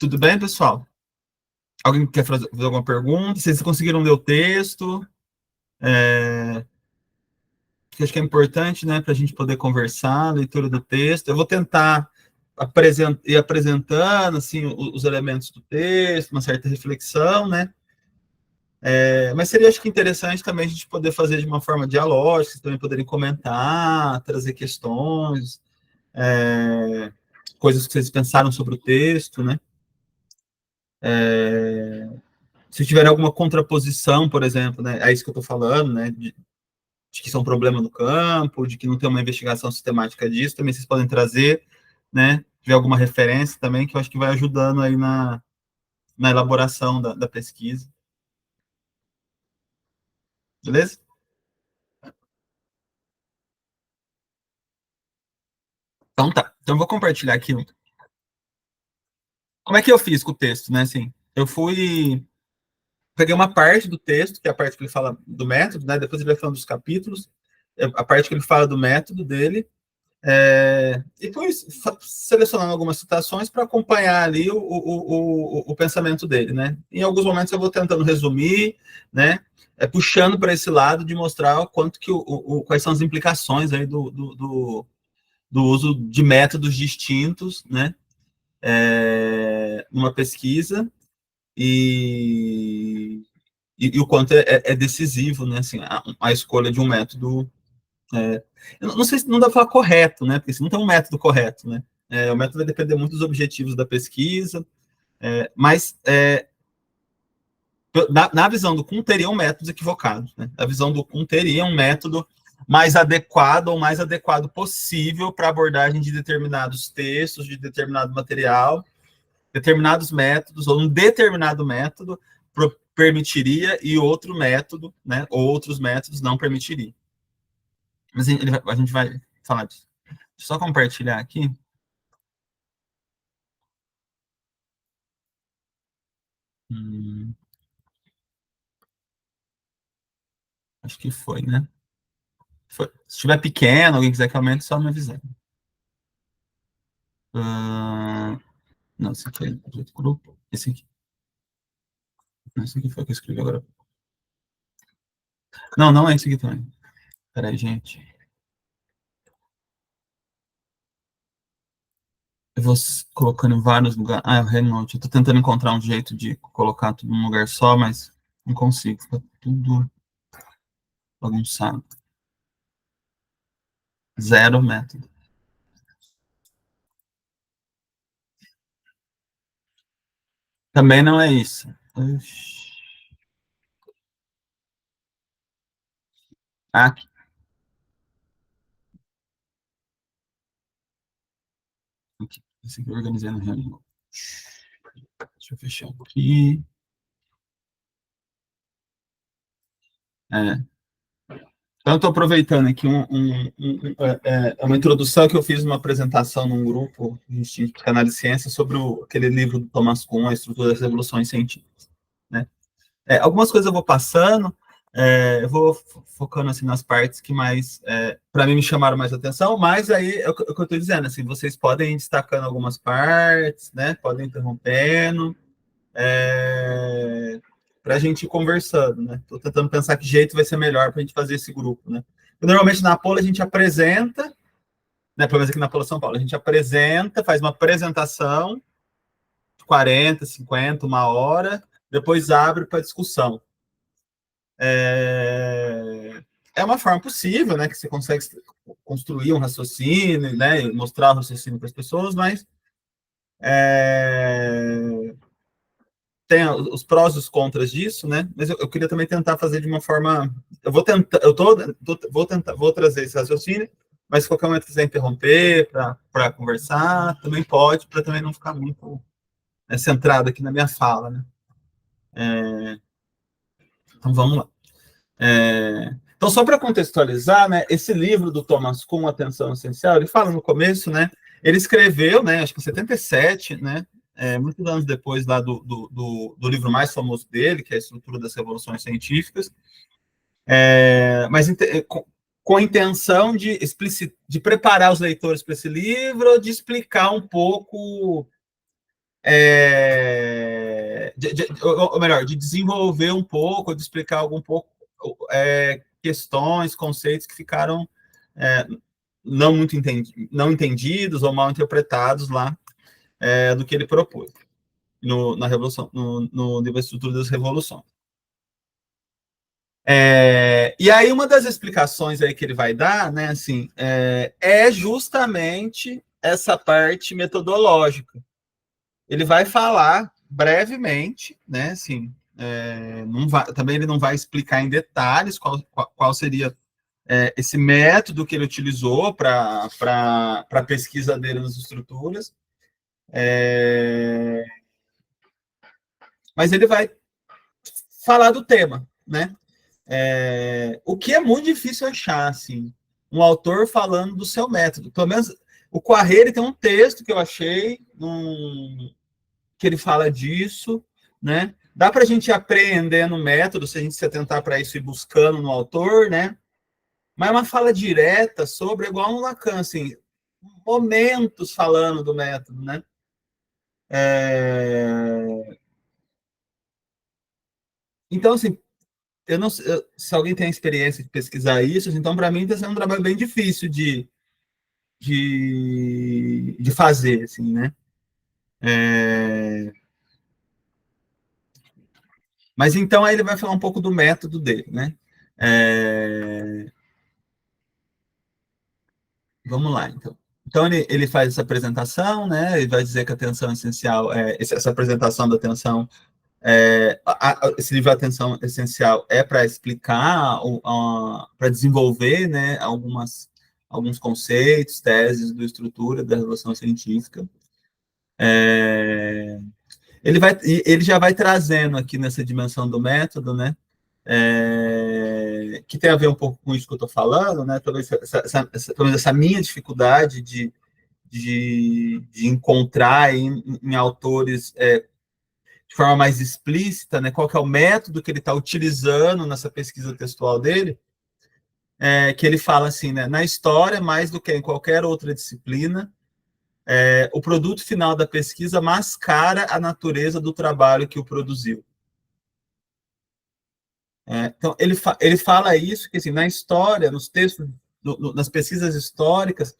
Tudo bem, pessoal? Alguém quer fazer alguma pergunta? Vocês conseguiram ler o texto? Que acho que é importante, né, para a gente poder conversar, a leitura do texto. Eu vou tentar ir apresentando assim, os elementos do texto, uma certa reflexão, né? Mas seria, acho que, interessante também a gente poder fazer de uma forma dialógica, vocês também poderem comentar, trazer questões, coisas que vocês pensaram sobre o texto, né? Se tiver alguma contraposição, por exemplo, né, é isso que eu estou falando, né, de que isso é um problema no campo, de que não tem uma investigação sistemática disso, também vocês podem trazer, né, ver alguma referência também, que eu acho que vai ajudando aí na elaboração da pesquisa. Beleza? Então tá. Então eu vou compartilhar aqui. Como é que eu fiz com o texto, né, assim? Peguei uma parte do texto, que é a parte que ele fala do método, né, depois ele vai falando dos capítulos, a parte que ele fala do método dele, e fui selecionando algumas citações para acompanhar ali o pensamento dele, né? Em alguns momentos eu vou tentando resumir, né? Puxando para esse lado de mostrar o quanto que quais são as implicações aí do uso de métodos distintos, né? Numa pesquisa e o quanto é decisivo, né? Assim, a escolha de um método. Eu não sei se não dá para falar correto, né? Porque assim, não tem um método correto, né? O método vai depender muito dos objetivos da pesquisa, mas na visão do Kuhn teriam métodos equivocados, né? A visão do Kuhn teria um método mais adequado ou mais adequado possível para abordagem de determinados textos, de determinado material, determinados métodos, ou um determinado método permitiria e outro método, né? Ou outros métodos não permitiriam. Mas a gente vai falar disso. Deixa eu só compartilhar aqui. Acho que foi, né? Foi. Se estiver pequeno, alguém quiser que aumente, só me avisar. Não, esse aqui é do outro grupo. Esse aqui. Esse aqui foi o que eu escrevi agora. Não, não é esse aqui também. Peraí, gente. Eu vou colocando em vários lugares. É o Renault. Eu tô tentando encontrar um jeito de colocar tudo num lugar só, mas não consigo. Fica tudo bagunçado. Zero método. Também não é isso. Aqui. Esse aqui eu organizei no reunião. Deixa eu fechar aqui. Então, eu estou aproveitando aqui uma introdução que eu fiz numa apresentação num grupo de Instituto de Canal de Ciência sobre aquele livro do Thomas Kuhn, A Estrutura das Revoluções Científicas. Né? Algumas coisas eu vou passando, eu vou focando assim, nas partes que mais, para mim, me chamaram mais atenção, mas aí é o que eu estou dizendo, assim, vocês podem ir destacando algumas partes, né? Podem ir interrompendo, para a gente ir conversando, né? Estou tentando pensar que jeito vai ser melhor para a gente fazer esse grupo, né? Normalmente na Polo a gente apresenta, né? Pelo menos aqui na Polo São Paulo, a gente apresenta, faz uma apresentação de 40, 50, uma hora, depois abre para discussão. É uma forma possível, né? Que você consegue construir um raciocínio, né? Mostrar o raciocínio para as pessoas, mas tem os prós e os contras disso, né? Mas eu queria também tentar fazer de uma forma. Eu vou tentar, vou trazer esse raciocínio, mas se qualquer momento quiser interromper para conversar, também pode, para também não ficar muito centrado aqui na minha fala, né? Então vamos lá. Então, só para contextualizar, né, esse livro do Thomas Kuhn, Atenção Essencial, ele fala no começo, né, ele escreveu, né, acho que em 77, né, muitos anos depois lá do livro mais famoso dele, que é a Estrutura das Revoluções Científicas, mas com a intenção de preparar os leitores para esse livro, de explicar um pouco ou melhor, de desenvolver um pouco, de explicar algum pouco questões, conceitos que ficaram não entendidos ou mal interpretados lá do que ele propôs na Revolução, no livro Estrutura das Revoluções. E aí uma das explicações aí que ele vai dar, né, assim, é justamente essa parte metodológica. Ele vai falar brevemente, né, assim, também ele não vai explicar em detalhes qual seria esse método que ele utilizou para a pesquisa dele nas estruturas, mas ele vai falar do tema, né? O que é muito difícil achar, assim, um autor falando do seu método. Pelo menos o Quarré tem um texto que eu achei que ele fala disso, né? Dá para a gente ir aprendendo o método se a gente se atentar para isso e buscando no autor, né? Mas uma fala direta sobre, igual no Lacan, assim, momentos falando do método, né? Então, assim, eu não sei se alguém tem a experiência de pesquisar isso, então, para mim, está sendo um trabalho bem difícil de fazer, assim, né? Mas então aí ele vai falar um pouco do método dele, né? Vamos lá, então. Então ele faz essa apresentação, né? Ele vai dizer que a atenção essencial, essa apresentação da atenção, esse livro Atenção Essencial é para explicar, para desenvolver, né? Alguns conceitos, teses do estrutura da revolução científica. Ele já vai trazendo aqui nessa dimensão do método, né? Que tem a ver um pouco com isso que eu estou falando, né? Talvez essa minha dificuldade de encontrar em autores de forma mais explícita, né? Qual que é o método que ele está utilizando nessa pesquisa textual dele, que ele fala assim, né? Na história, mais do que em qualquer outra disciplina, o produto final da pesquisa mascara a natureza do trabalho que o produziu. Então, ele fala isso, que assim, na história, nos textos, nas pesquisas históricas,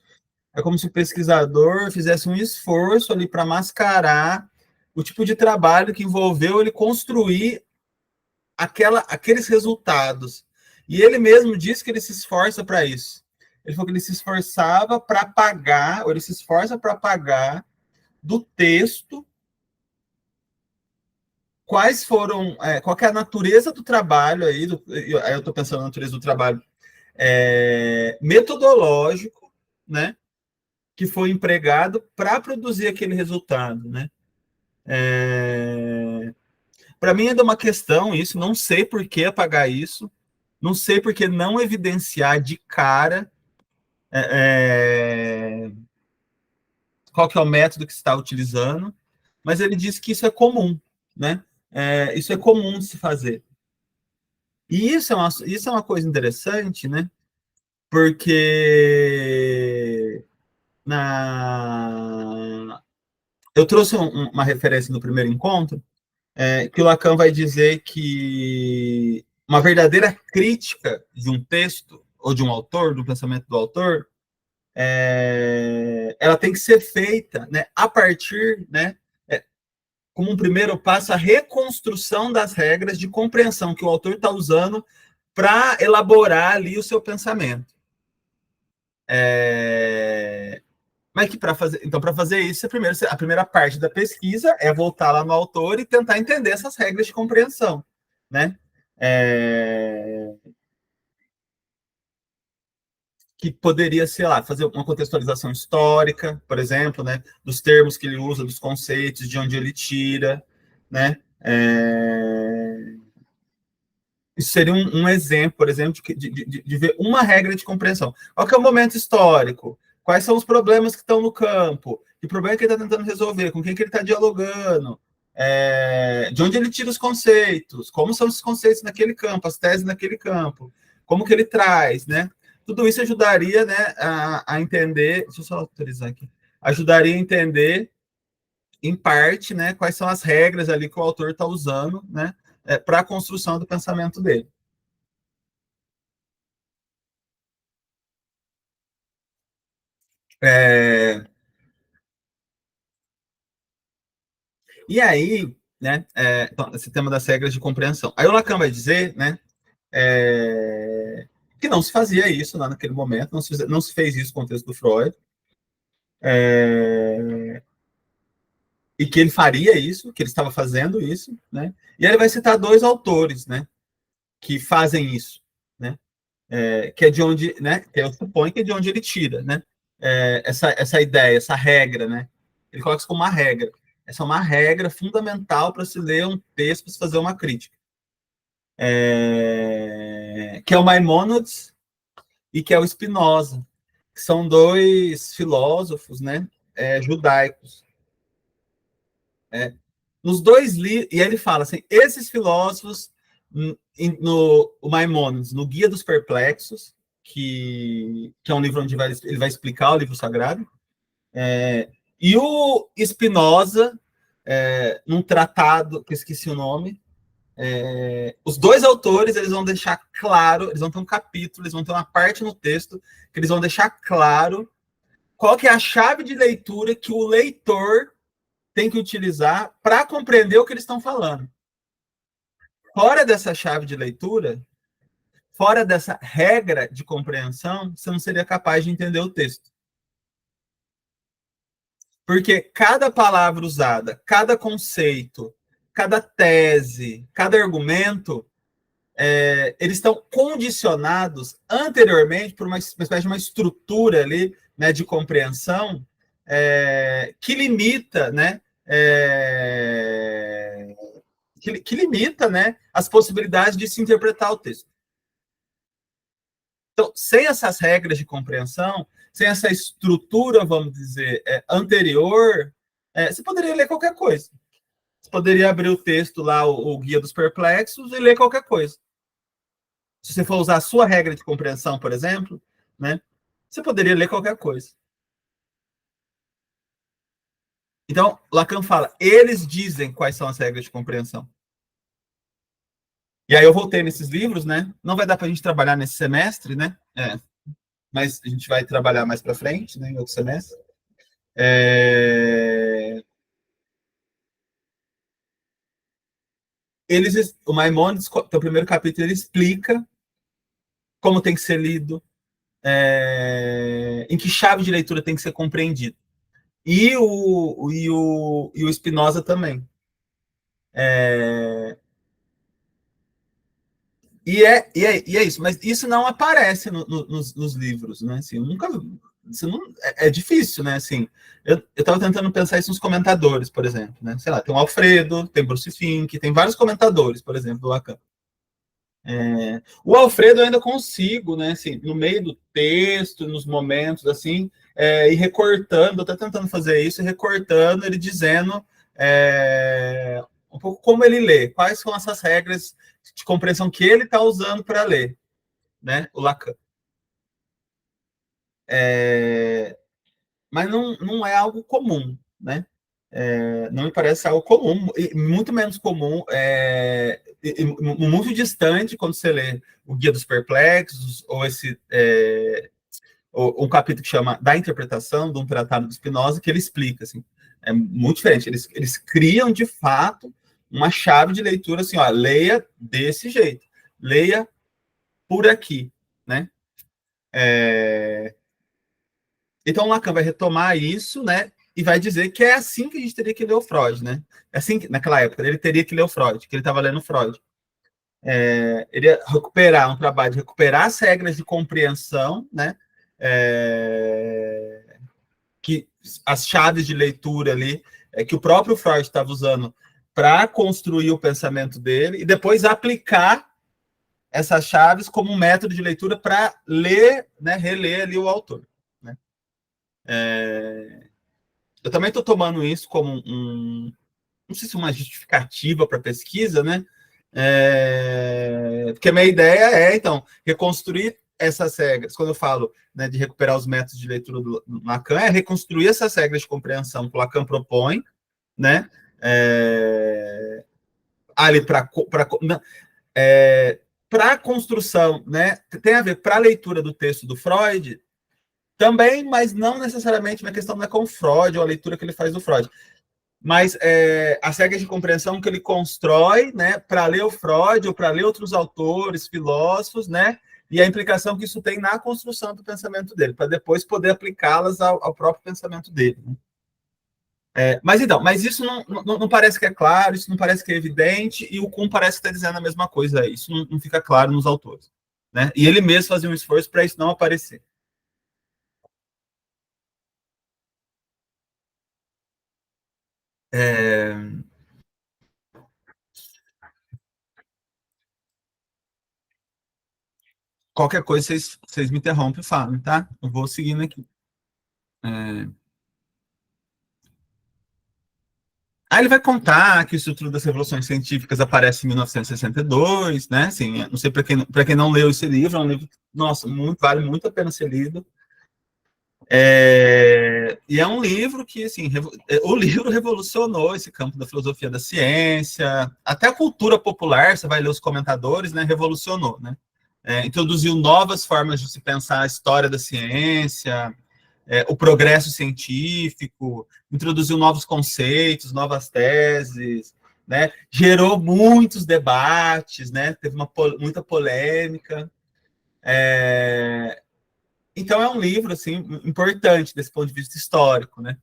é como se o pesquisador fizesse um esforço ali para mascarar o tipo de trabalho que envolveu ele construir aqueles resultados. E ele mesmo disse que ele se esforça para isso. Ele falou que ele se esforçava para pagar, ou ele se esforça para pagar do texto quais foram, qual é a natureza do trabalho aí eu estou pensando na natureza do trabalho metodológico, né, que foi empregado para produzir aquele resultado, né? Para mim ainda é uma questão isso, não sei por que apagar isso, não sei por que não evidenciar de cara qual que é o método que se está utilizando, mas ele diz que isso é comum, né? Isso é comum de se fazer. E isso é uma coisa interessante, né? Porque eu trouxe uma referência no primeiro encontro, que o Lacan vai dizer que uma verdadeira crítica de um texto, ou de um autor, do pensamento do autor, ela tem que ser feita, né, a partir, né, como um primeiro passo, a reconstrução das regras de compreensão que o autor está usando para elaborar ali o seu pensamento. Mas que para fazer isso, a primeira parte da pesquisa é voltar lá no autor e tentar entender essas regras de compreensão, né? Que poderia, sei lá, fazer uma contextualização histórica, por exemplo, né? Dos termos que ele usa, dos conceitos, de onde ele tira, né? Isso seria um exemplo, por exemplo, de ver uma regra de compreensão. Qual que é o momento histórico? Quais são os problemas que estão no campo? Que problema que ele está tentando resolver? Com quem que ele está dialogando? De onde ele tira os conceitos? Como são esses conceitos naquele campo? As teses naquele campo? Como que ele traz, né? Tudo isso ajudaria, né, a entender... Deixa eu só autorizar aqui. Ajudaria a entender em parte, né, quais são as regras ali que o autor está usando, né, para a construção do pensamento dele. É, e aí, né, então, esse tema das regras de compreensão. Aí o Lacan vai dizer, né, que não se fazia isso lá naquele momento, não se fez isso no contexto do Freud, e que ele faria isso, que ele estava fazendo isso, né? E aí ele vai citar dois autores, né, que fazem isso, né? Que é de onde, né? Que eu suponho que é de onde ele tira, né? Essa ideia, essa regra, né? Ele coloca isso como uma regra. Essa é uma regra fundamental para se ler um texto, para se fazer uma crítica. Que é o Maimônides e que é o Spinoza, que são dois filósofos, né? Judaicos. Nos dois livros, e ele fala assim, esses filósofos, o Maimônides, no Guia dos Perplexos, que é um livro onde ele vai explicar o livro sagrado, e o Spinoza, num tratado, que eu esqueci o nome, os dois autores, eles vão deixar claro, eles vão ter um capítulo, eles vão ter uma parte no texto, que eles vão deixar claro qual que é a chave de leitura que o leitor tem que utilizar para compreender o que eles estão falando. Fora dessa chave de leitura, fora dessa regra de compreensão, você não seria capaz de entender o texto. Porque cada palavra usada, cada conceito, cada tese, cada argumento, eles estão condicionados anteriormente por uma espécie de uma estrutura ali, né, de compreensão que limita, né, que limita, né, as possibilidades de se interpretar o texto. Então, sem essas regras de compreensão, sem essa estrutura, vamos dizer, anterior, você poderia ler qualquer coisa. Você poderia abrir o texto lá, o Guia dos Perplexos, e ler qualquer coisa. Se você for usar a sua regra de compreensão, por exemplo, né, você poderia ler qualquer coisa. Então, Lacan fala, eles dizem quais são as regras de compreensão. E aí eu voltei nesses livros, né? Não vai dar para a gente trabalhar nesse semestre, né? Mas a gente vai trabalhar mais para frente, né, em outro semestre. O Maimonides, no primeiro capítulo, ele explica como tem que ser lido, em que chave de leitura tem que ser compreendido. E o Spinoza também. E é isso, mas isso não aparece nos livros, né? Assim, nunca. Isso não, difícil, né? Assim, eu estava tentando pensar isso nos comentadores, por exemplo, né? Sei lá, tem o Alfredo, tem Bruce Fink, tem vários comentadores, por exemplo, do Lacan. O Alfredo eu ainda consigo, né? Assim, no meio do texto, nos momentos, assim, ir recortando, eu estou tentando fazer isso, recortando, ele dizendo um pouco como ele lê, quais são essas regras de compreensão que ele está usando para ler, né? O Lacan. Mas não é algo comum, né? Não me parece algo comum, e muito menos comum, muito distante quando você lê o Guia dos Perplexos, ou um capítulo que chama Da Interpretação, de um tratado do Spinoza, que ele explica, assim, é muito diferente, eles criam, de fato, uma chave de leitura, assim, ó, leia desse jeito, leia por aqui, né? Então, Lacan vai retomar isso, né? E vai dizer que é assim que a gente teria que ler o Freud, né? É assim que, naquela época, ele teria que ler o Freud, que ele estava lendo o Freud. Ele ia recuperar um trabalho de recuperar as regras de compreensão, né? Que as chaves de leitura ali, que o próprio Freud estava usando para construir o pensamento dele, e depois aplicar essas chaves como um método de leitura para ler, né, reler ali o autor. Né? Eu também estou tomando isso como não sei se uma justificativa para pesquisa, né? Porque a minha ideia então, reconstruir essas regras. Quando eu falo, né, de recuperar os métodos de leitura do Lacan, é reconstruir essas regras de compreensão que o Lacan propõe, né? Ali para a construção, né? Tem a ver para a leitura do texto do Freud também, mas não necessariamente, minha questão não é com o Freud ou a leitura que ele faz do Freud, mas as regras de compreensão que ele constrói, né, para ler o Freud ou para ler outros autores, filósofos, né, e a implicação que isso tem na construção do pensamento dele, para depois poder aplicá-las ao próprio pensamento dele. Né? Mas então, mas isso não parece que é claro, isso não parece que é evidente, e o Kuhn parece estar dizendo a mesma coisa, isso não fica claro nos autores. Né? E ele mesmo fazia um esforço para isso não aparecer. É, qualquer coisa, vocês me interrompem e falam, tá? Eu vou seguindo aqui. É, Aí ele vai contar que o estudo das revoluções científicas aparece em 1962, né? Assim, não sei para quem não leu esse livro, é um livro, nossa, vale muito a pena ser lido. E é um livro que, assim, o livro revolucionou esse campo da filosofia da ciência, até a cultura popular, você vai ler os comentadores, né? Revolucionou, né? Introduziu novas formas de se pensar a história da ciência, o progresso científico, introduziu novos conceitos, novas teses, né? Gerou muitos debates, né? Teve muita polêmica. Então é um livro assim importante desse ponto de vista histórico, né?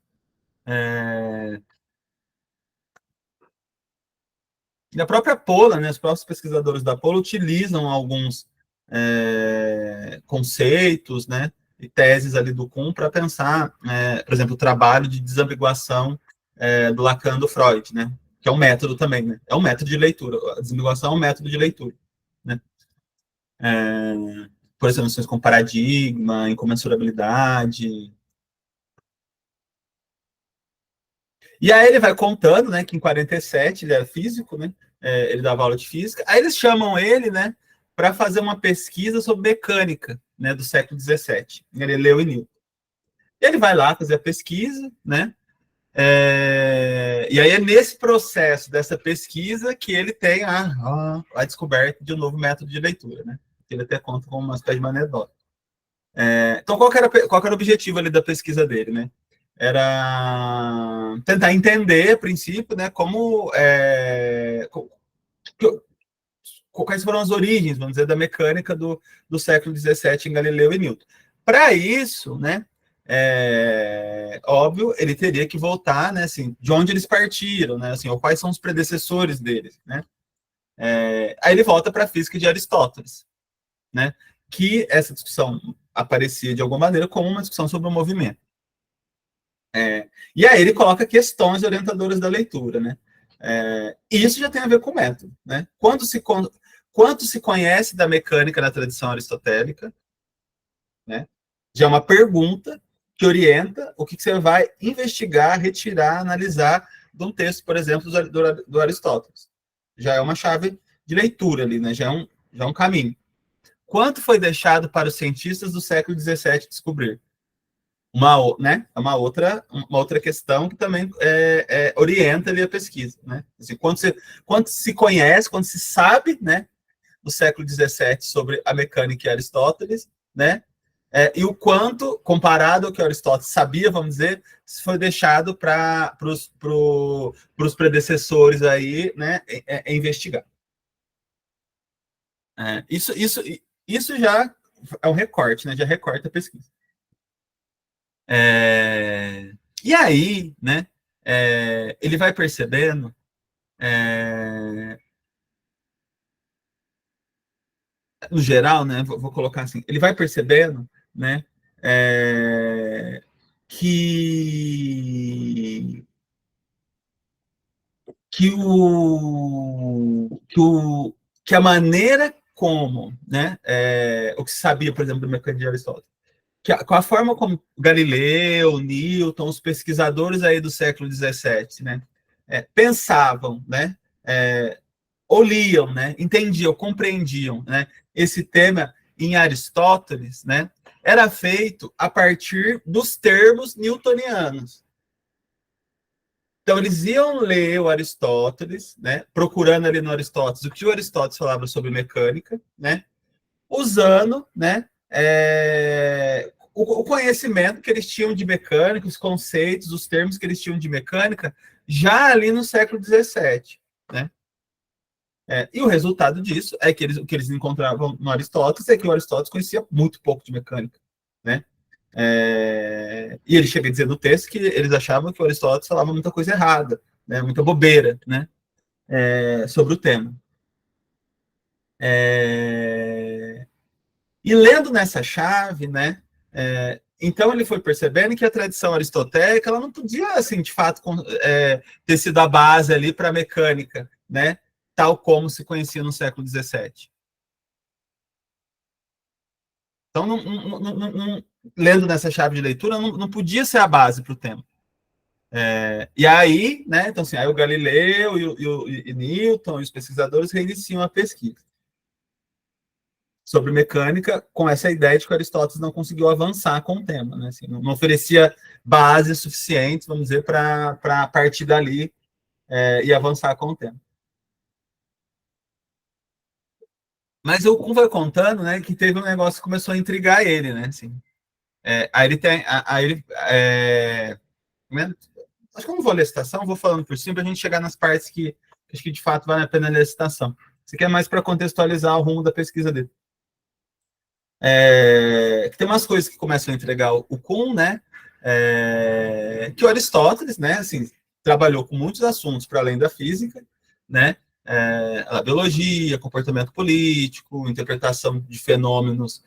E a própria Pola, né? Os próprios pesquisadores da Pola utilizam alguns conceitos, né? E teses ali do Kuhn para pensar, por exemplo, o trabalho de desambiguação do Lacan do Freud, né? Que é um método também, né? É um método de leitura. A desambiguação é um método de leitura, né? É, por exemplo, noções como paradigma, incomensurabilidade. E aí ele vai contando, né, que em 47 ele era físico, né? Ele dava aula de física. Aí eles chamam ele, né, para fazer uma pesquisa sobre mecânica, né, do século 17. Ele leu em Newton. Ele vai lá fazer a pesquisa, né? E aí é nesse processo dessa pesquisa que ele tem a descoberta de um novo método de leitura, né? Que ele até conta como uma espécie de uma anedota. Então, qual que era o objetivo ali da pesquisa dele, né? Era tentar entender, a princípio, né, quais foram as origens, vamos dizer, da mecânica do século XVII em Galileu e Newton. Para isso, né, óbvio, ele teria que voltar, né, assim, de onde eles partiram, né, assim, ou quais são os predecessores deles, né. Aí ele volta para a física de Aristóteles, né, que essa discussão aparecia de alguma maneira como uma discussão sobre o movimento. E aí ele coloca questões orientadoras da leitura, né? E isso já tem a ver com o método, né? Quanto se conhece da mecânica na tradição aristotélica, né? Já é uma pergunta que orienta o que você vai investigar, retirar, analisar de um texto, por exemplo, do Aristóteles. Já é uma chave de leitura ali, né? Já é um caminho. Quanto foi deixado para os cientistas do século XVII descobrir? Uma outra questão que também orienta ali a pesquisa, né? Assim, quanto se conhece, quanto se sabe, né, do século XVII sobre a mecânica e Aristóteles, né? E o quanto, comparado ao que Aristóteles sabia, vamos dizer, foi deixado para os predecessores aí, né, investigar. Isso já é um recorte, né? Já recorta a pesquisa. E aí, né, ele vai percebendo, é, no geral, né, vou colocar assim, ele vai percebendo, né, é, que que o que, o, que a maneira como, né, o que se sabia, por exemplo, do mecânico de Aristóteles, com a forma como Galileu, Newton, os pesquisadores aí do século XVII, né, pensavam, né, ou liam, né, entendiam, compreendiam, né, esse tema em Aristóteles, né, era feito a partir dos termos newtonianos. Então, eles iam ler o Aristóteles, né, procurando ali no Aristóteles o que o Aristóteles falava sobre mecânica, né, usando, né, o conhecimento que eles tinham de mecânica, os conceitos, os termos que eles tinham de mecânica, já ali no século XVII, né? E o resultado disso é que o que eles encontravam no Aristóteles é que o Aristóteles conhecia muito pouco de mecânica, né? E ele chega a dizer no texto que eles achavam que o Aristóteles falava muita coisa errada, né? Muita bobeira, né? Sobre o tema. E lendo nessa chave, né? Então ele foi percebendo que a tradição aristotélica ela não podia, assim, de fato, ter sido a base ali para a mecânica, né? Tal como se conhecia no século XVII. Então, lendo nessa chave de leitura, não podia ser a base para o tema. E aí, né? Então, assim, aí o Galileu e Newton e os pesquisadores reiniciam a pesquisa sobre mecânica com essa ideia de que Aristóteles não conseguiu avançar com o tema, né? Assim, não oferecia bases suficientes, vamos dizer, para partir dali e avançar com o tema. Mas o Kuhn vai contando, né, que teve um negócio que começou a intrigar ele, né? Assim, aí ele tem, aí ele, acho que eu não vou ler a citação, vou falando por cima para a gente chegar nas partes que acho que de fato vale a pena ler a citação. Isso aqui é mais para contextualizar o rumo da pesquisa dele. Tem umas coisas que começam a entregar o Kuhn, né? Que o Aristóteles, né? Assim, trabalhou com muitos assuntos para além da física, né? A biologia, comportamento político, interpretação de fenômenos,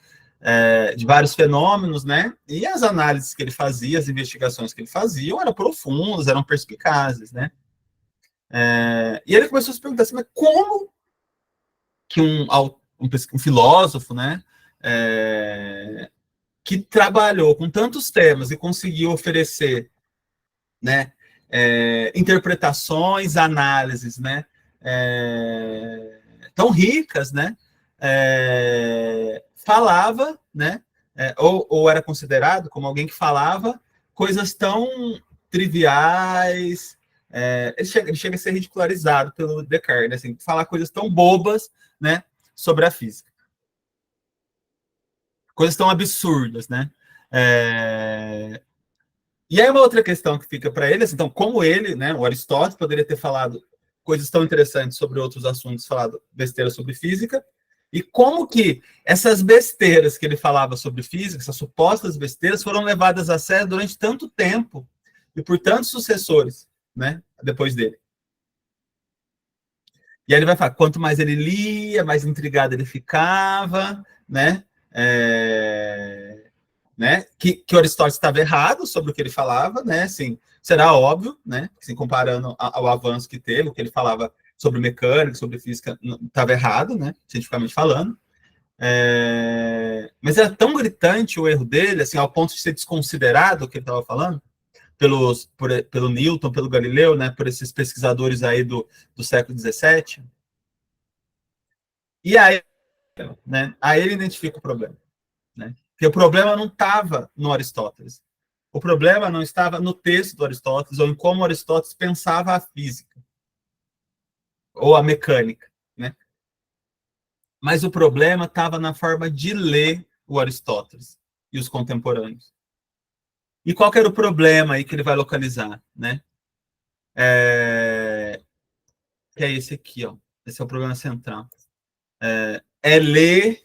de vários fenômenos, né? E as análises que ele fazia, as investigações que ele fazia, eram profundas, eram perspicazes, né? E ele começou a se perguntar assim, mas como que um filósofo, né? Que trabalhou com tantos temas e conseguiu oferecer, né, interpretações, análises, né, tão ricas, né, falava, né, ou era considerado como alguém que falava coisas tão triviais, ele chega a ser ridicularizado pelo Descartes, né, assim, falar coisas tão bobas, né, sobre a física. Coisas tão absurdas, né? E aí uma outra questão que fica para ele, assim, então, como ele, né, o Aristóteles, poderia ter falado coisas tão interessantes sobre outros assuntos, falado besteira sobre física, e como que essas besteiras que ele falava sobre física, essas supostas besteiras, foram levadas a sério durante tanto tempo e por tantos sucessores, né, depois dele. E aí ele vai falar, quanto mais ele lia, mais intrigado ele ficava, né, que o Aristóteles estava errado sobre o que ele falava, né? Assim, será óbvio, né? Assim, comparando ao avanço que teve, o que ele falava sobre mecânica, sobre física, estava errado, né? Cientificamente falando. Mas era tão gritante o erro dele, assim, ao ponto de ser desconsiderado o que ele estava falando, pelo Newton, pelo Galileu, né? Por esses pesquisadores aí do século XVII. E aí, né? Aí ele identifica o problema, né? Porque o problema não estava no Aristóteles. O problema não estava no texto do Aristóteles ou em como Aristóteles pensava a física ou a mecânica, né? Mas o problema estava na forma de ler o Aristóteles e os contemporâneos. E qual que era o problema aí que ele vai localizar, né? Que é esse aqui, ó. Esse é o problema central. Ler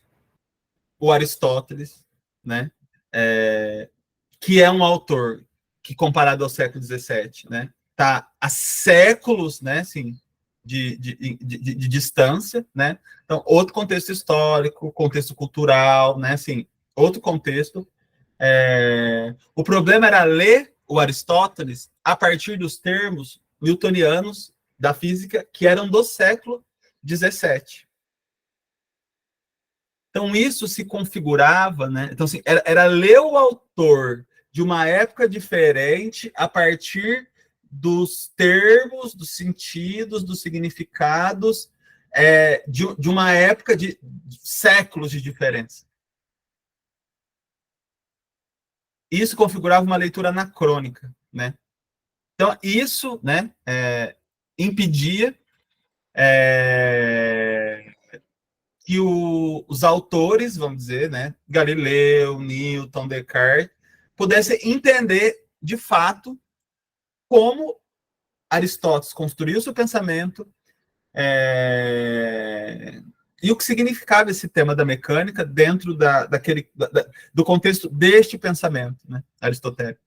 o Aristóteles, né? Que é um autor que, comparado ao século XVII, né, está há séculos, né, assim, de distância, né? Então, outro contexto histórico, contexto cultural, né, assim, outro contexto. O problema era ler o Aristóteles a partir dos termos newtonianos da física que eram do século XVII. Então, isso se configurava, né? Então, assim, era ler o autor de uma época diferente a partir dos termos, dos sentidos, dos significados de uma época de séculos de diferença. Isso configurava uma leitura anacrônica, né? Então, isso, né, impedia que os autores, vamos dizer, né, Galileu, Newton, Descartes, pudessem entender, de fato, como Aristóteles construiu seu pensamento e o que significava esse tema da mecânica dentro do contexto deste pensamento, né, aristotélico.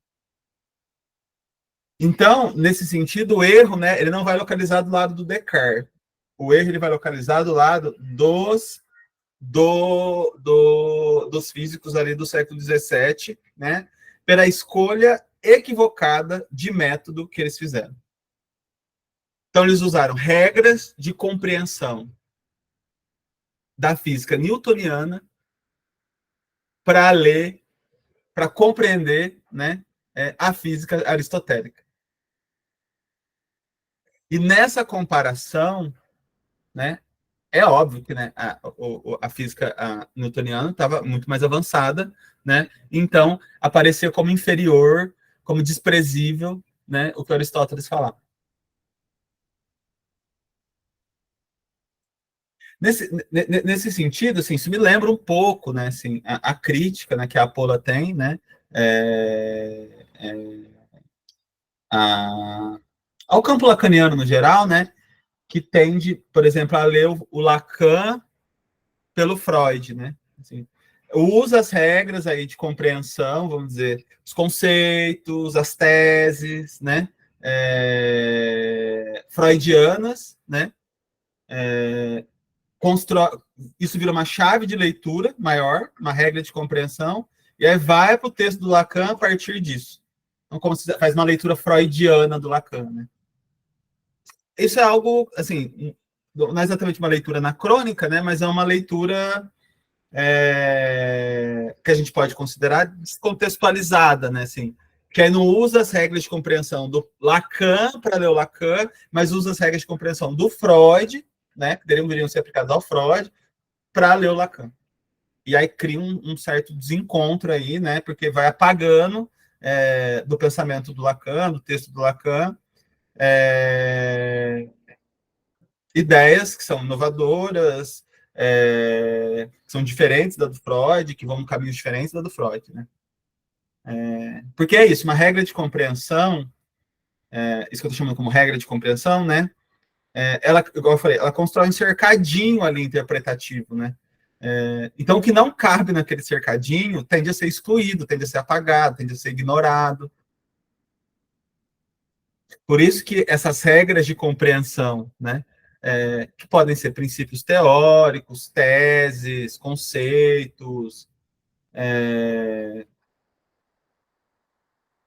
Então, nesse sentido, o erro, né, ele não vai localizar do lado do Descartes. O erro ele vai localizar do lado dos físicos ali do século XVII, né, pela escolha equivocada de método que eles fizeram. Então, eles usaram regras de compreensão da física newtoniana para ler, para compreender, né, a física aristotélica. E nessa comparação, né, é óbvio que, né, a física newtoniana estava muito mais avançada, né, então aparecia como inferior, como desprezível, né, o que Aristóteles falava. Nesse sentido, assim, isso me lembra um pouco, né, assim, a crítica, né, que a Apollo tem, né, é, é, a, ao campo lacaniano no geral, né, que tende, por exemplo, a ler o Lacan pelo Freud, né, assim, usa as regras aí de compreensão, vamos dizer, os conceitos, as teses, né, freudianas, né, constrói, isso vira uma chave de leitura maior, uma regra de compreensão, e aí vai para o texto do Lacan a partir disso. Então, como se faz uma leitura freudiana do Lacan, né? Isso é algo, assim, não é exatamente uma leitura anacrônica, né? Mas é uma leitura que a gente pode considerar descontextualizada, né? Assim, que aí não usa as regras de compreensão do Lacan para ler o Lacan, mas usa as regras de compreensão do Freud, né? Que deveriam ser aplicadas ao Freud, para ler o Lacan. E aí cria um certo desencontro aí, né? Porque vai apagando do pensamento do Lacan, do texto do Lacan, ideias que são inovadoras, que são diferentes da do Freud, que vão em caminhos diferentes da do Freud, né? Porque é isso, uma regra de compreensão, isso que eu estou chamando como regra de compreensão, né? Ela, igual eu falei, ela constrói um cercadinho ali interpretativo, né? Então, o que não cabe naquele cercadinho tende a ser excluído, tende a ser apagado, tende a ser ignorado. Por isso que essas regras de compreensão, né, que podem ser princípios teóricos, teses, conceitos,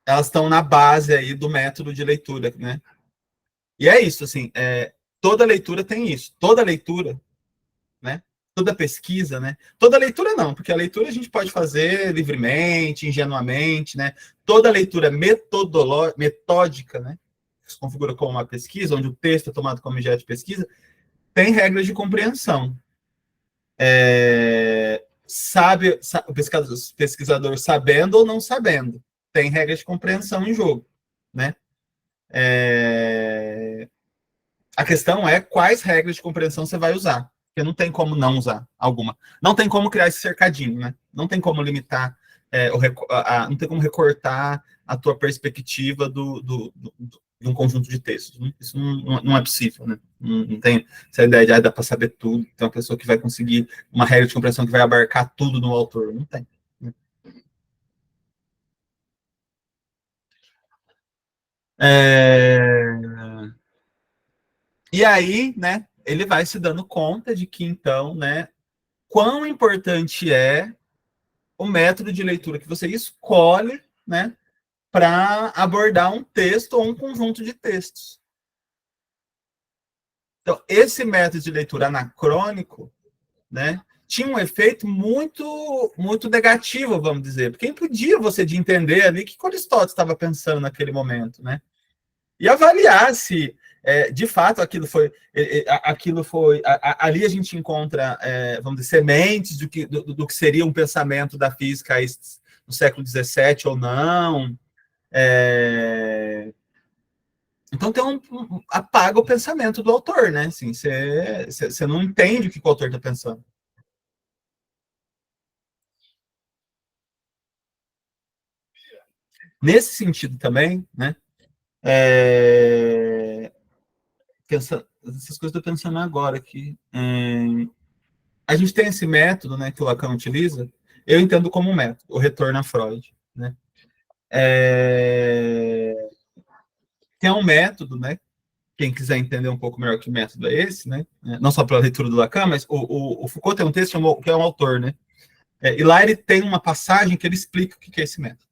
elas estão na base aí do método de leitura, né? E é isso, assim, toda leitura tem isso. Toda leitura, né? Toda pesquisa, né? Toda leitura não, porque a leitura a gente pode fazer livremente, ingenuamente, né? Toda leitura metódica, né? Se configura como uma pesquisa, onde o texto é tomado como objeto de pesquisa, tem regras de compreensão. Sabe o pesquisador sabendo ou não sabendo, tem regras de compreensão em jogo, né? A questão é quais regras de compreensão você vai usar, porque não tem como não usar alguma. Não tem como criar esse cercadinho, né? Não tem como limitar, não tem como recortar a tua perspectiva de um conjunto de textos. Isso não é possível, né? Não tem essa ideia de dá para saber tudo, tem uma pessoa que vai conseguir uma regra de compreensão que vai abarcar tudo no autor. Não tem. Né? E aí, né, ele vai se dando conta de que, então, né, quão importante é o método de leitura que você escolhe, né, para abordar um texto ou um conjunto de textos. Então, esse método de leitura anacrônico, né, tinha um efeito muito negativo, vamos dizer, porque impedia você de entender ali o que Aristóteles estava pensando naquele momento, né? E avaliar se de fato ali a gente encontra, vamos dizer, sementes do que seria um pensamento da física no século XVII ou não. Então apaga o pensamento do autor, né? Assim, você não entende o que o autor está pensando. Nesse sentido também, né? Essas coisas eu estou pensando agora aqui. A gente tem esse método, né, que o Lacan utiliza, eu entendo como um método, o retorno a Freud, né? Que é um método, né? Quem quiser entender um pouco melhor que método é esse, né? Não só pela leitura do Lacan, mas o Foucault tem um texto que é um autor, né? E lá ele tem uma passagem que ele explica o que é esse método.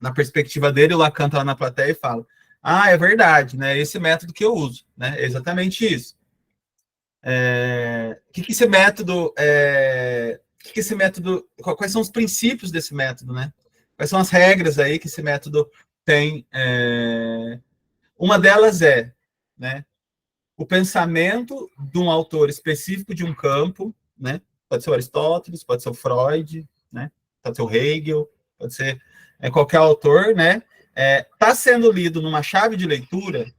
Na perspectiva dele, o Lacan está lá na plateia e fala: ah, é verdade, né? Esse método que eu uso, né? É exatamente isso. Que esse método que esse método, quais são os princípios desse método, né? Quais são as regras aí que esse método tem? Uma delas né, o pensamento de um autor específico de um campo, né? Pode ser o Aristóteles, pode ser o Freud, né? Pode ser o Hegel, pode ser qualquer autor, né? Está sendo lido numa chave de leitura,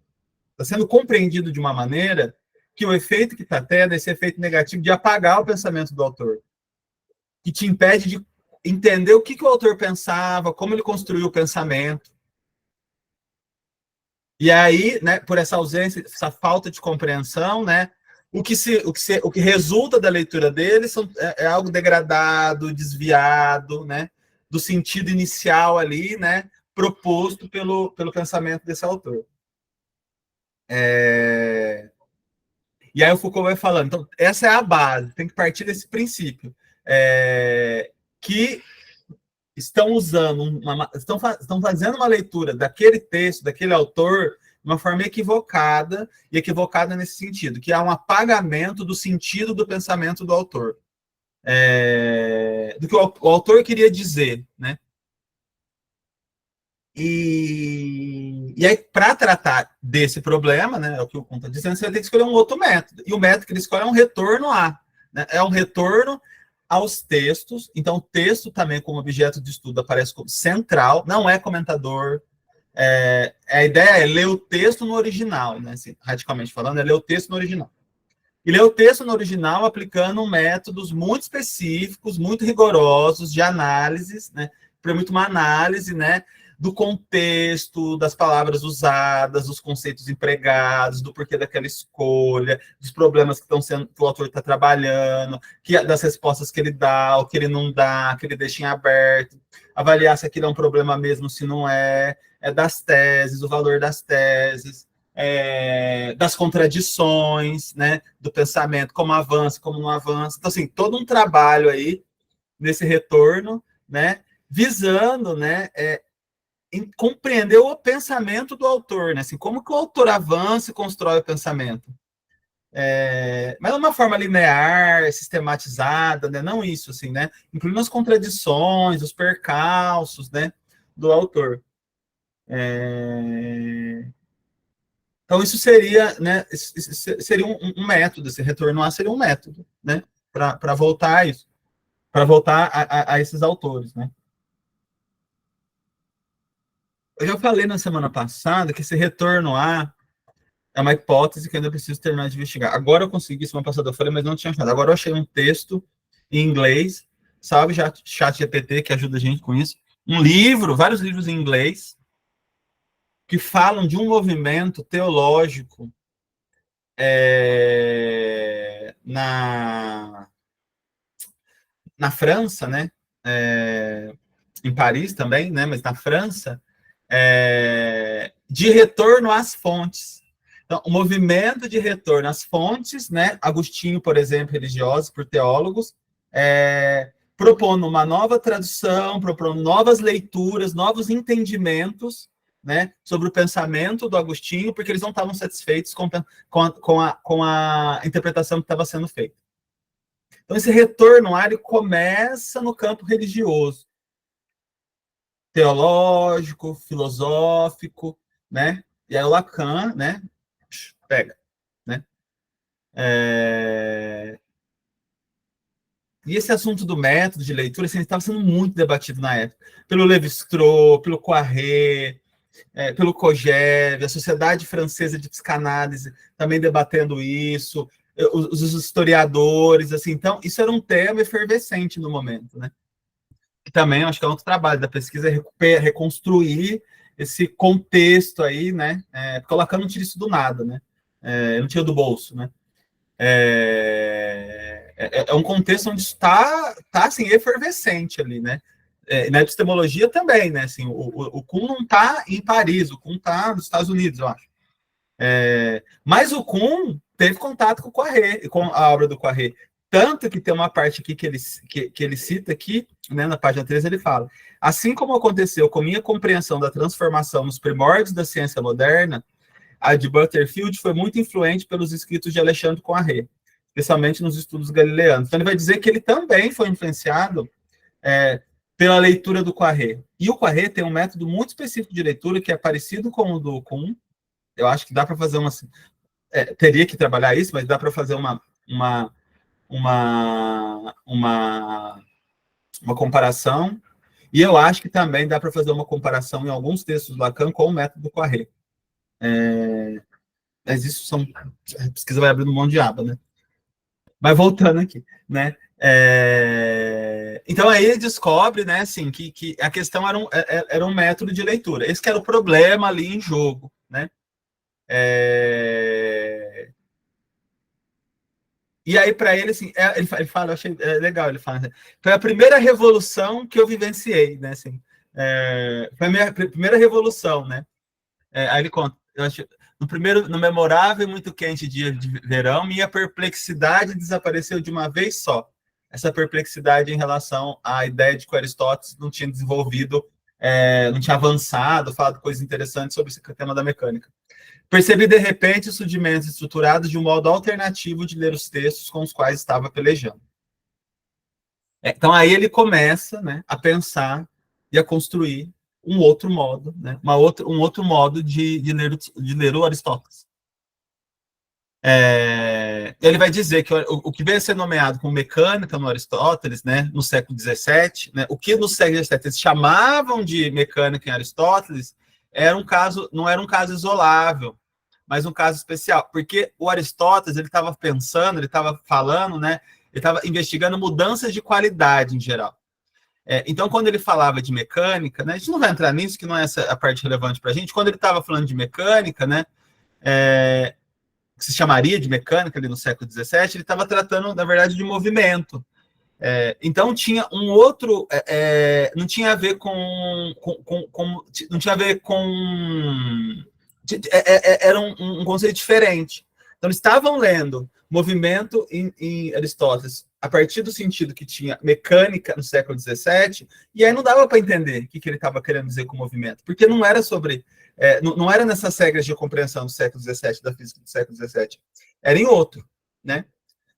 está sendo compreendido de uma maneira que o efeito que está tendo é esse efeito negativo de apagar o pensamento do autor, que te impede de entender o que o autor pensava, como ele construiu o pensamento. E aí, né, por essa ausência, essa falta de compreensão, né, o que resulta da leitura dele é algo degradado, desviado, né, do sentido inicial ali, né, proposto pelo pensamento desse autor. E aí o Foucault vai falando, então, essa é a base, tem que partir desse princípio, que estão usando, estão fazendo uma leitura daquele texto, daquele autor, de uma forma equivocada, e equivocada nesse sentido, que há um apagamento do sentido do pensamento do autor. Do que o autor queria dizer, né? E aí, para tratar desse problema, né, é o que o Kuhn está dizendo, você vai ter que escolher um outro método. E o método que ele escolhe é um retorno a. Né? É um retorno aos textos. Então, o texto também, como objeto de estudo, aparece como central, não é comentador. A ideia é ler o texto no original, né? Assim, radicalmente falando, é ler o texto no original. E ler o texto no original aplicando métodos muito específicos, muito rigorosos de análise, né? Permite uma análise, né? Do contexto, das palavras usadas, dos conceitos empregados, do porquê daquela escolha, dos problemas que estão sendo, que o autor está trabalhando, das respostas que ele dá, o que ele não dá, que ele deixa em aberto, avaliar se aquilo é um problema mesmo, se não das teses, o valor das teses, das contradições, né, do pensamento, como avança, como não avança. Então, assim, todo um trabalho aí nesse retorno, né, visando, né, em compreender o pensamento do autor, né, assim, como que o autor avança e constrói o pensamento. Mas de uma forma linear, sistematizada, né, não isso, assim, né, incluindo as contradições, os percalços, né, do autor. Então, isso seria, né, seria um método, esse retorno a seria um método, né, para voltar a isso, para voltar a esses autores, né. Eu já falei na semana passada que esse retorno a é uma hipótese que eu ainda preciso terminar de investigar. Agora eu consegui, semana passada eu falei, mas não tinha achado. Agora eu achei um texto em inglês, salve chat GPT, que ajuda a gente com isso, um livro, vários livros em inglês, que falam de um movimento teológico na França, né? Em Paris também, né? Mas na França, de retorno às fontes. Então, o movimento de retorno às fontes, né? Agostinho, por exemplo, religioso, por teólogos, propondo uma nova tradução, propondo novas leituras, novos entendimentos, né, sobre o pensamento do Agostinho, porque eles não estavam satisfeitos com a interpretação que estava sendo feita. Então, esse retorno ário começa no campo religioso, teológico, filosófico, né? E aí o Lacan, né, pega, né? E esse assunto do método de leitura assim, estava sendo muito debatido na época, pelo Lévi-Strauss, pelo Poiré, pelo Kojève, a Sociedade Francesa de Psicanálise também debatendo isso, os historiadores, assim, então isso era um tema efervescente no momento, né? E também acho que é outro trabalho da pesquisa reconstruir esse contexto aí, né? Porque o Lacan não tira isso do nada, né? Não tira do bolso, né? É um contexto onde está assim, efervescente ali, né? Na epistemologia também, né? Assim, o Kuhn não está em Paris, o Kuhn está nos Estados Unidos, eu acho. Mas o Kuhn teve contato com o Poiré, com a obra do Poiré. Tanto que tem uma parte aqui que ele cita aqui, né, na página 13, ele fala: assim como aconteceu com minha compreensão da transformação nos primórdios da ciência moderna, a de Butterfield foi muito influente pelos escritos de Alexandre Poiré, especialmente nos estudos galileanos. Então ele vai dizer que ele também foi influenciado pela leitura do Poiré. E o Poiré tem um método muito específico de leitura que é parecido com o do Kuhn. Eu acho que dá para fazer teria que trabalhar isso, mas dá para fazer uma comparação. E eu acho que também dá para fazer uma comparação em alguns textos do Lacan com o método do Poiré. Mas isso a pesquisa vai abrindo um monte de aba, né? Mas voltando aqui, né? Então aí ele descobre, né, assim, que a questão era um método de leitura. Esse que era o problema ali em jogo, né? E aí, para ele, assim, ele fala, eu achei legal, ele fala, foi a primeira revolução que eu vivenciei, né, assim, foi a minha primeira revolução, né, aí ele conta, eu acho, no memorável e muito quente dia de verão, minha perplexidade desapareceu de uma vez só, essa perplexidade em relação à ideia de que o Aristóteles não tinha desenvolvido, não tinha avançado, falado coisas interessantes sobre esse tema da mecânica. Percebi, de repente, os rudimentos estruturados de um modo alternativo de ler os textos com os quais estava pelejando. Então, aí ele começa, né, a pensar e a construir um outro modo, né, um outro modo de ler o Aristóteles. Ele vai dizer que o que veio a ser nomeado como mecânica no Aristóteles, né, no século XVII, né, o que no século XVII eles chamavam de mecânica em Aristóteles, não era um caso isolável, mas um caso especial, porque o Aristóteles ele estava pensando, ele estava falando, né, ele estava investigando mudanças de qualidade em geral. Então, quando ele falava de mecânica, né, a gente não vai entrar nisso, que não é essa a parte relevante para a gente, quando ele estava falando de mecânica, né, que se chamaria de mecânica ali no século XVII, ele estava tratando, na verdade, de movimento. Então tinha um outro, não tinha a ver não tinha a ver com, era um conceito diferente. Então eles estavam lendo movimento em Aristóteles a partir do sentido que tinha mecânica no século XVII, e aí não dava para entender o que ele estava querendo dizer com movimento, porque não era sobre, não era nessas regras de compreensão do século XVII, da física do século XVII, era em outro, né?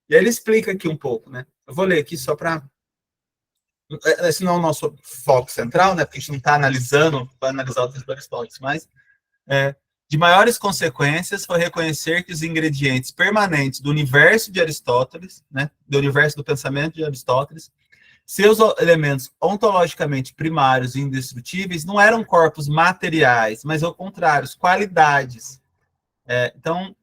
E aí ele explica aqui um pouco, né? Eu vou ler aqui só para... Esse não é o nosso foco central, né? Porque a gente não está analisando, para analisar o texto do Aristóteles, mas de maiores consequências foi reconhecer que os ingredientes permanentes do universo de Aristóteles, né? Do universo do pensamento de Aristóteles, seus elementos ontologicamente primários e indestrutíveis não eram corpos materiais, mas ao contrário, qualidades. Então,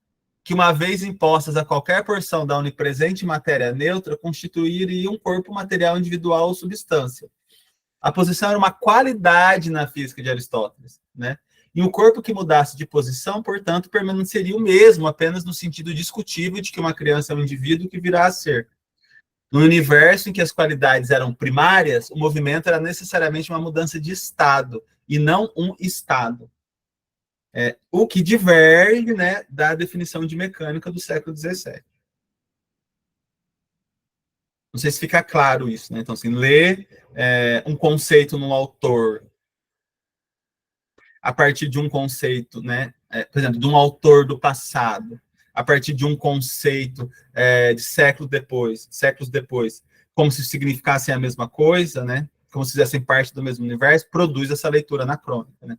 que uma vez impostas a qualquer porção da onipresente matéria neutra, constituiria um corpo material individual ou substância. A posição era uma qualidade na física de Aristóteles, né? E um corpo que mudasse de posição, portanto, permaneceria o mesmo, apenas no sentido discutível de que uma criança é um indivíduo que virá a ser. No universo em que as qualidades eram primárias, o movimento era necessariamente uma mudança de estado, e não um estado. O que diverge, né, da definição de mecânica do século XVII. Não sei se fica claro isso, né? Então, assim, ler um conceito no autor a partir de um conceito, né? Por exemplo, de um autor do passado, a partir de um conceito de séculos depois, como se significassem a mesma coisa, né? Como se fizessem parte do mesmo universo, produz essa leitura anacrônica, né?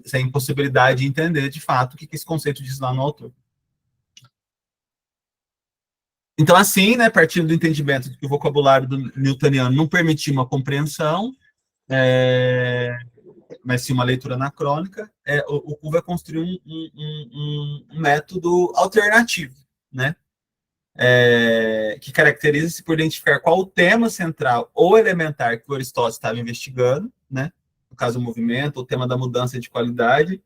Essa impossibilidade de entender, de fato, o que esse conceito diz lá no autor. Então, assim, né, partindo do entendimento de que o vocabulário do newtoniano não permitia uma compreensão, mas sim uma leitura anacrônica, o Kuhn vai construir um método alternativo, né? Que caracteriza-se por identificar qual o tema central ou elementar que o Aristóteles estava investigando, né? No caso, o movimento, o tema da mudança de qualidade,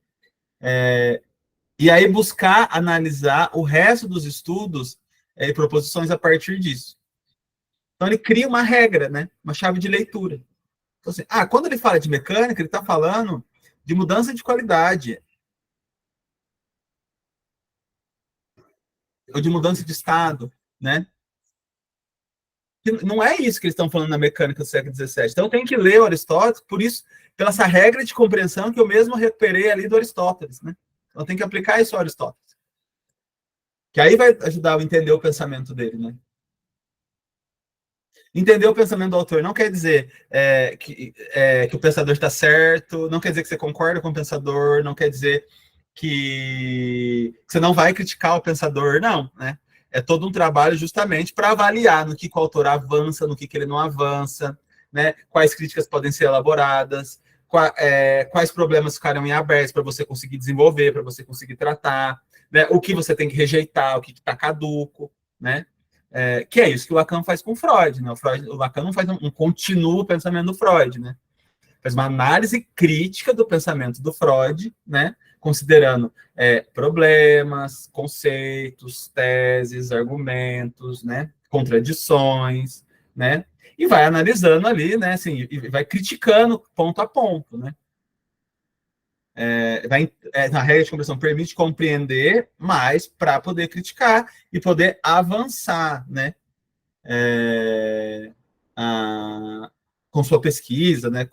e aí buscar analisar o resto dos estudos e proposições a partir disso. Então, ele cria uma regra, né? Uma chave de leitura. Então, assim, quando ele fala de mecânica, ele está falando de mudança de qualidade, ou de mudança de estado, né? Não é isso que eles estão falando na mecânica do século XVII. Então, tem que ler o Aristóteles, por isso, pela essa regra de compreensão que eu mesmo recuperei ali do Aristóteles, né? Então, tem que aplicar isso ao Aristóteles. Que aí vai ajudar a entender o pensamento dele, né? Entender o pensamento do autor não quer dizer que o pensador está certo, não quer dizer que você concorda com o pensador, não quer dizer que você não vai criticar o pensador, não, né? É todo um trabalho justamente para avaliar no que o autor avança, no que ele não avança, né? Quais críticas podem ser elaboradas, quais problemas ficaram em aberto para você conseguir desenvolver, para você conseguir tratar, né? O que você tem que rejeitar, o que está caduco, né? Que é isso que o Lacan faz com Freud, né? O Lacan não faz um contínuo pensamento do Freud, né? Faz uma análise crítica do pensamento do Freud, né? Considerando problemas, conceitos, teses, argumentos, né? Contradições, né? E vai analisando ali, né? Assim, e vai criticando ponto a ponto, né? Na regra de compreensão permite compreender mais para poder criticar e poder avançar, né? Com sua pesquisa, né?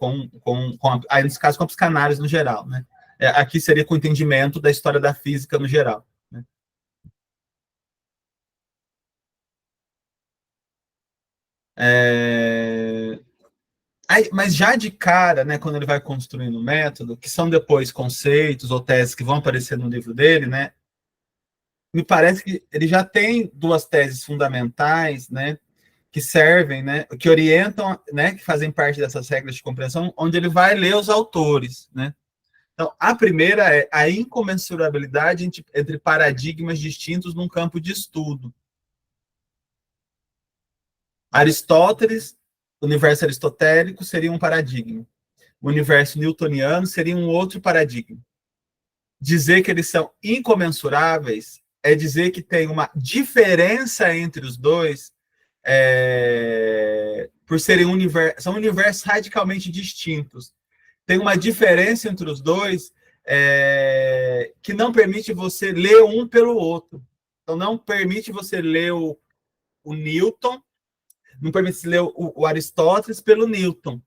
Aí, nesse caso, com a psicanálise no geral, né? Aqui seria com o entendimento da história da física no geral, né? Mas já de cara, né, quando ele vai construindo o método, que são depois conceitos ou teses que vão aparecer no livro dele, né, me parece que ele já tem duas teses fundamentais, né, que servem, né, que orientam, né, que fazem parte dessas regras de compreensão, onde ele vai ler os autores, né. Então, a primeira é a incomensurabilidade entre paradigmas distintos num campo de estudo. Aristóteles, o universo aristotélico seria um paradigma. O universo newtoniano seria um outro paradigma. Dizer que eles são incomensuráveis é dizer que tem uma diferença entre os dois, por serem são universos radicalmente distintos. Tem uma diferença entre os dois que não permite você ler um pelo outro. Então, não permite você ler o Newton, não permite ler o Aristóteles pelo Newton.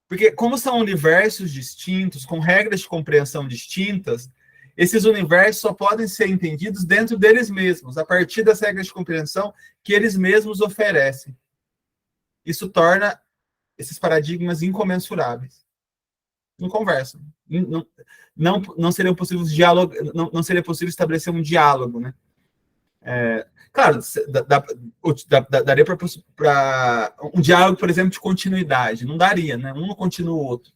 Porque, como são universos distintos, com regras de compreensão distintas, esses universos só podem ser entendidos dentro deles mesmos, a partir das regras de compreensão que eles mesmos oferecem. Isso torna esses paradigmas incomensuráveis. Não conversam. Não seria possível não seria possível estabelecer um diálogo, né? Claro, daria para um diálogo, por exemplo, de continuidade. Não daria, né? Um não continua o outro.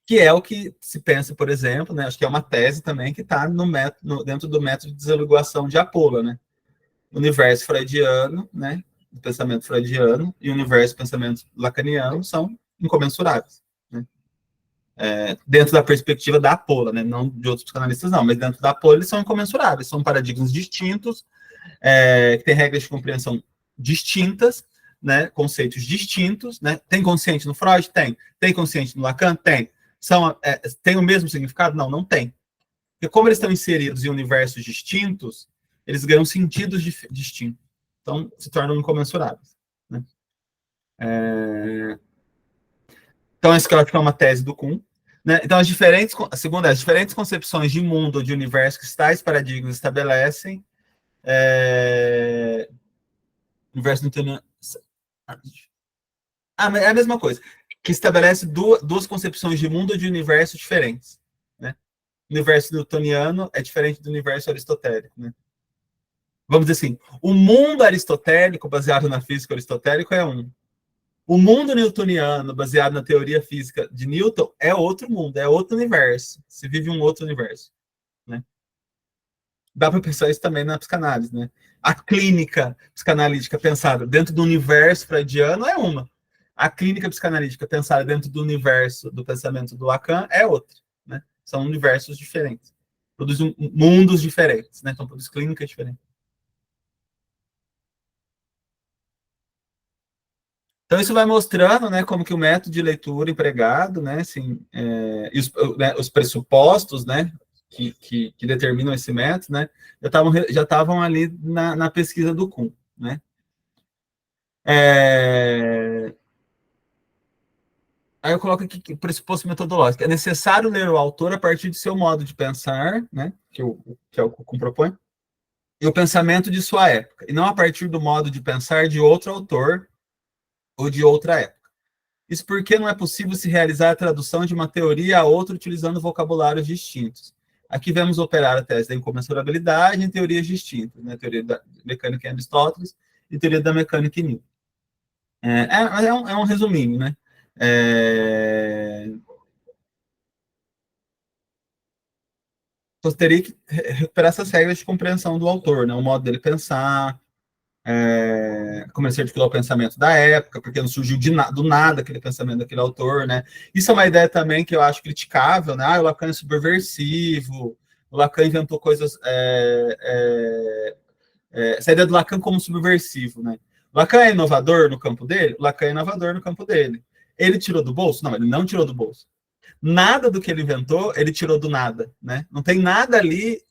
Que é o que se pensa, por exemplo, né? Acho que é uma tese também que está dentro do método de desambiguação de Apolo, né? O universo freudiano, né? O pensamento freudiano e o universo pensamento lacaniano são incomensuráveis, né? Dentro da perspectiva da Apolo, né? Não de outros psicanalistas, não, mas dentro da Apolo eles são incomensuráveis, são paradigmas distintos, que têm regras de compreensão distintas, né? Conceitos distintos, né? Tem consciente no Freud? Tem. Tem consciente no Lacan? Tem. Tem o mesmo significado? Não, não tem. Porque como eles estão inseridos em universos distintos, eles ganham sentidos distintos. Então, se tornam incomensuráveis, né? Então, isso que eu acho que é uma tese do Kuhn. Né? Então, a segunda é, as diferentes concepções de mundo ou de universo que tais paradigmas estabelecem, universo newtoniano. É a mesma coisa, que estabelece duas concepções de mundo ou de universo diferentes, né? O universo newtoniano é diferente do universo aristotélico, né? Vamos dizer assim, o mundo aristotélico, baseado na física aristotélica, é um. O mundo newtoniano, baseado na teoria física de Newton, é outro mundo, é outro universo. Se vive um outro universo, né? Dá para pensar isso também na psicanálise, né? A clínica psicanalítica pensada dentro do universo freudiano é uma. A clínica psicanalítica pensada dentro do universo do pensamento do Lacan é outra, né? São universos diferentes. Produzem mundos diferentes, né? Então, produzem clínicas diferentes. Então, isso vai mostrando, né, como que o método de leitura empregado, né, assim, e os pressupostos, né, que determinam esse método, né, já estavam ali na pesquisa do Kuhn, né. Aí eu coloco aqui que pressuposto metodológico. É necessário ler o autor a partir de seu modo de pensar, né, que é o que o Kuhn propõe, e o pensamento de sua época, e não a partir do modo de pensar de outro autor ou de outra época. Isso porque não é possível se realizar a tradução de uma teoria a outra utilizando vocabulários distintos. Aqui vemos operar a tese da incomensurabilidade em teorias distintas, né? Teoria da mecânica em Aristóteles e teoria da mecânica em Newton. É um resuminho, né? É, Você teria que recuperar essas regras de compreensão do autor, né? O modo dele pensar, como ele se articulou o pensamento da época, porque não surgiu do nada aquele pensamento daquele autor, né? Isso é uma ideia também que eu acho criticável, né? O Lacan é subversivo, o Lacan inventou coisas... essa ideia do Lacan como subversivo, né? O Lacan é inovador no campo dele? O Lacan é inovador no campo dele. Ele tirou do bolso? Não, ele não tirou do bolso. Nada do que ele inventou, ele tirou do nada, né? Não tem nada ali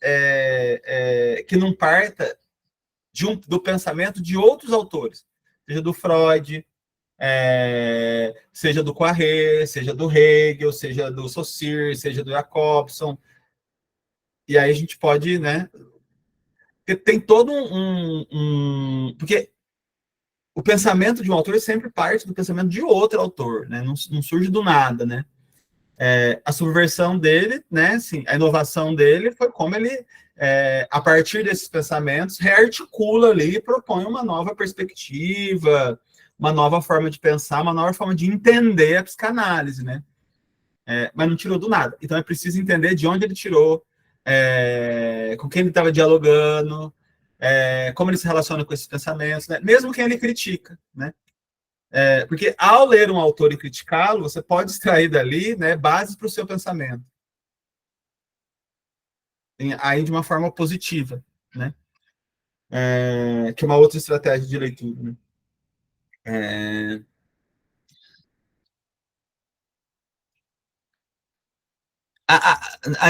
que não parta do pensamento de outros autores, seja do Freud, seja do Poiré, seja do Hegel, seja do Saussure, seja do Jacobson. E aí a gente pode, né? Tem todo porque o pensamento de um autor sempre parte do pensamento de outro autor, né? Não surge do nada, né? A subversão dele, né? Assim, a inovação dele foi como ele, a partir desses pensamentos, rearticula ali e propõe uma nova perspectiva, uma nova forma de pensar, uma nova forma de entender a psicanálise, né? Mas não tirou do nada. Então é preciso entender de onde ele tirou, com quem ele estava dialogando, como ele se relaciona com esses pensamentos, né? Mesmo quem ele critica, né? Porque ao ler um autor e criticá-lo, você pode extrair dali, né, bases para o seu pensamento. Aí de uma forma positiva, né? Que é uma outra estratégia de leitura. Né?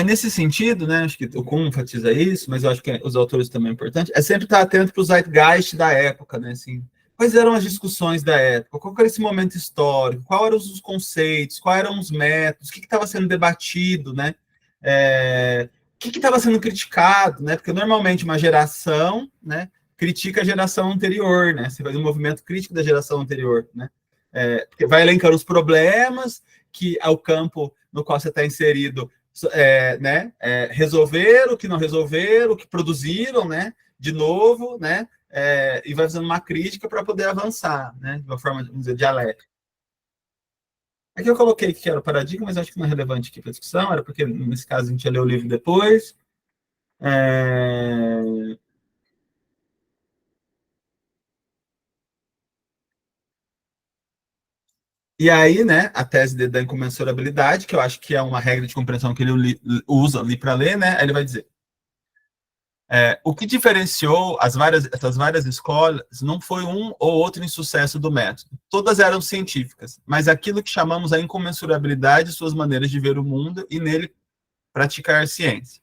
Nesse sentido, né, acho que o Kuhn enfatiza isso, mas eu acho que os autores também é importante, é sempre estar atento para o zeitgeist da época, né, assim, quais eram as discussões da época, qual era esse momento histórico, quais eram os conceitos, quais eram os métodos, o que estava sendo debatido, né, o que estava sendo criticado, né, porque normalmente uma geração, né, critica a geração anterior, né, você faz um movimento crítico da geração anterior, né, porque vai elencando os problemas que é o campo no qual você está inserido, né, resolver o que não resolveram, o que produziram, né, de novo, né, e vai fazendo uma crítica para poder avançar, né, de uma forma, vamos dizer, dialética. Aqui eu coloquei que era o paradigma, mas acho que não é relevante aqui para a discussão, era porque nesse caso a gente ia ler o livro depois. É... E aí, né, a tese da incomensurabilidade, que eu acho que é uma regra de compreensão que ele usa ali para ler, né, ele vai dizer: o que diferenciou essas várias escolas não foi um ou outro insucesso do método. Todas eram científicas, mas aquilo que chamamos a incomensurabilidade de suas maneiras de ver o mundo e nele praticar ciência.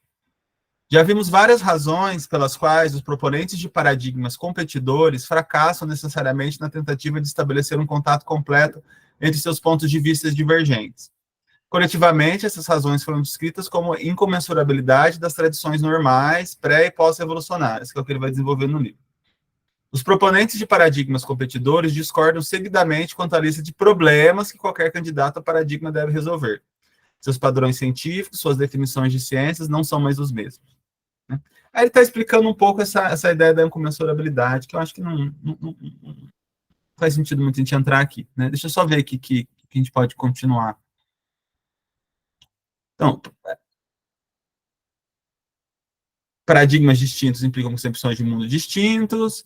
Já vimos várias razões pelas quais os proponentes de paradigmas competidores fracassam necessariamente na tentativa de estabelecer um contato completo entre seus pontos de vista divergentes. Coletivamente, essas razões foram descritas como incomensurabilidade das tradições normais, pré- e pós-revolucionárias, que é o que ele vai desenvolver no livro. Os proponentes de paradigmas competidores discordam seguidamente quanto à lista de problemas que qualquer candidato a paradigma deve resolver. Seus padrões científicos, suas definições de ciências não são mais os mesmos. Né? Aí ele está explicando um pouco essa ideia da incomensurabilidade, que eu acho que não faz sentido muito a gente entrar aqui, né? Deixa eu só ver aqui que a gente pode continuar. Então, paradigmas distintos implicam concepções de mundo distintos.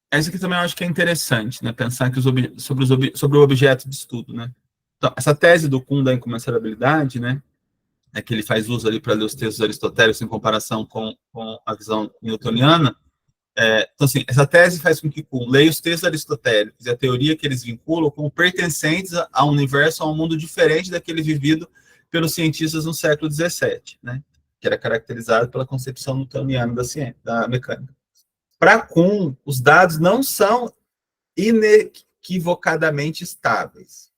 Essa aqui também eu acho que é interessante, né? Pensar que sobre o objeto de estudo, né? Então, essa tese do Kuhn da incomensurabilidade, né? É que ele faz uso ali para ler os textos aristotélicos em comparação com a visão newtoniana. Então, assim, essa tese faz com que Kuhn leia os textos aristotélicos e a teoria que eles vinculam como pertencentes a um universo, a um mundo diferente daquele vivido pelos cientistas no século XVII, né? Que era caracterizado pela concepção newtoniana da ciência, da mecânica. Para Kuhn, os dados não são inequivocadamente estáveis,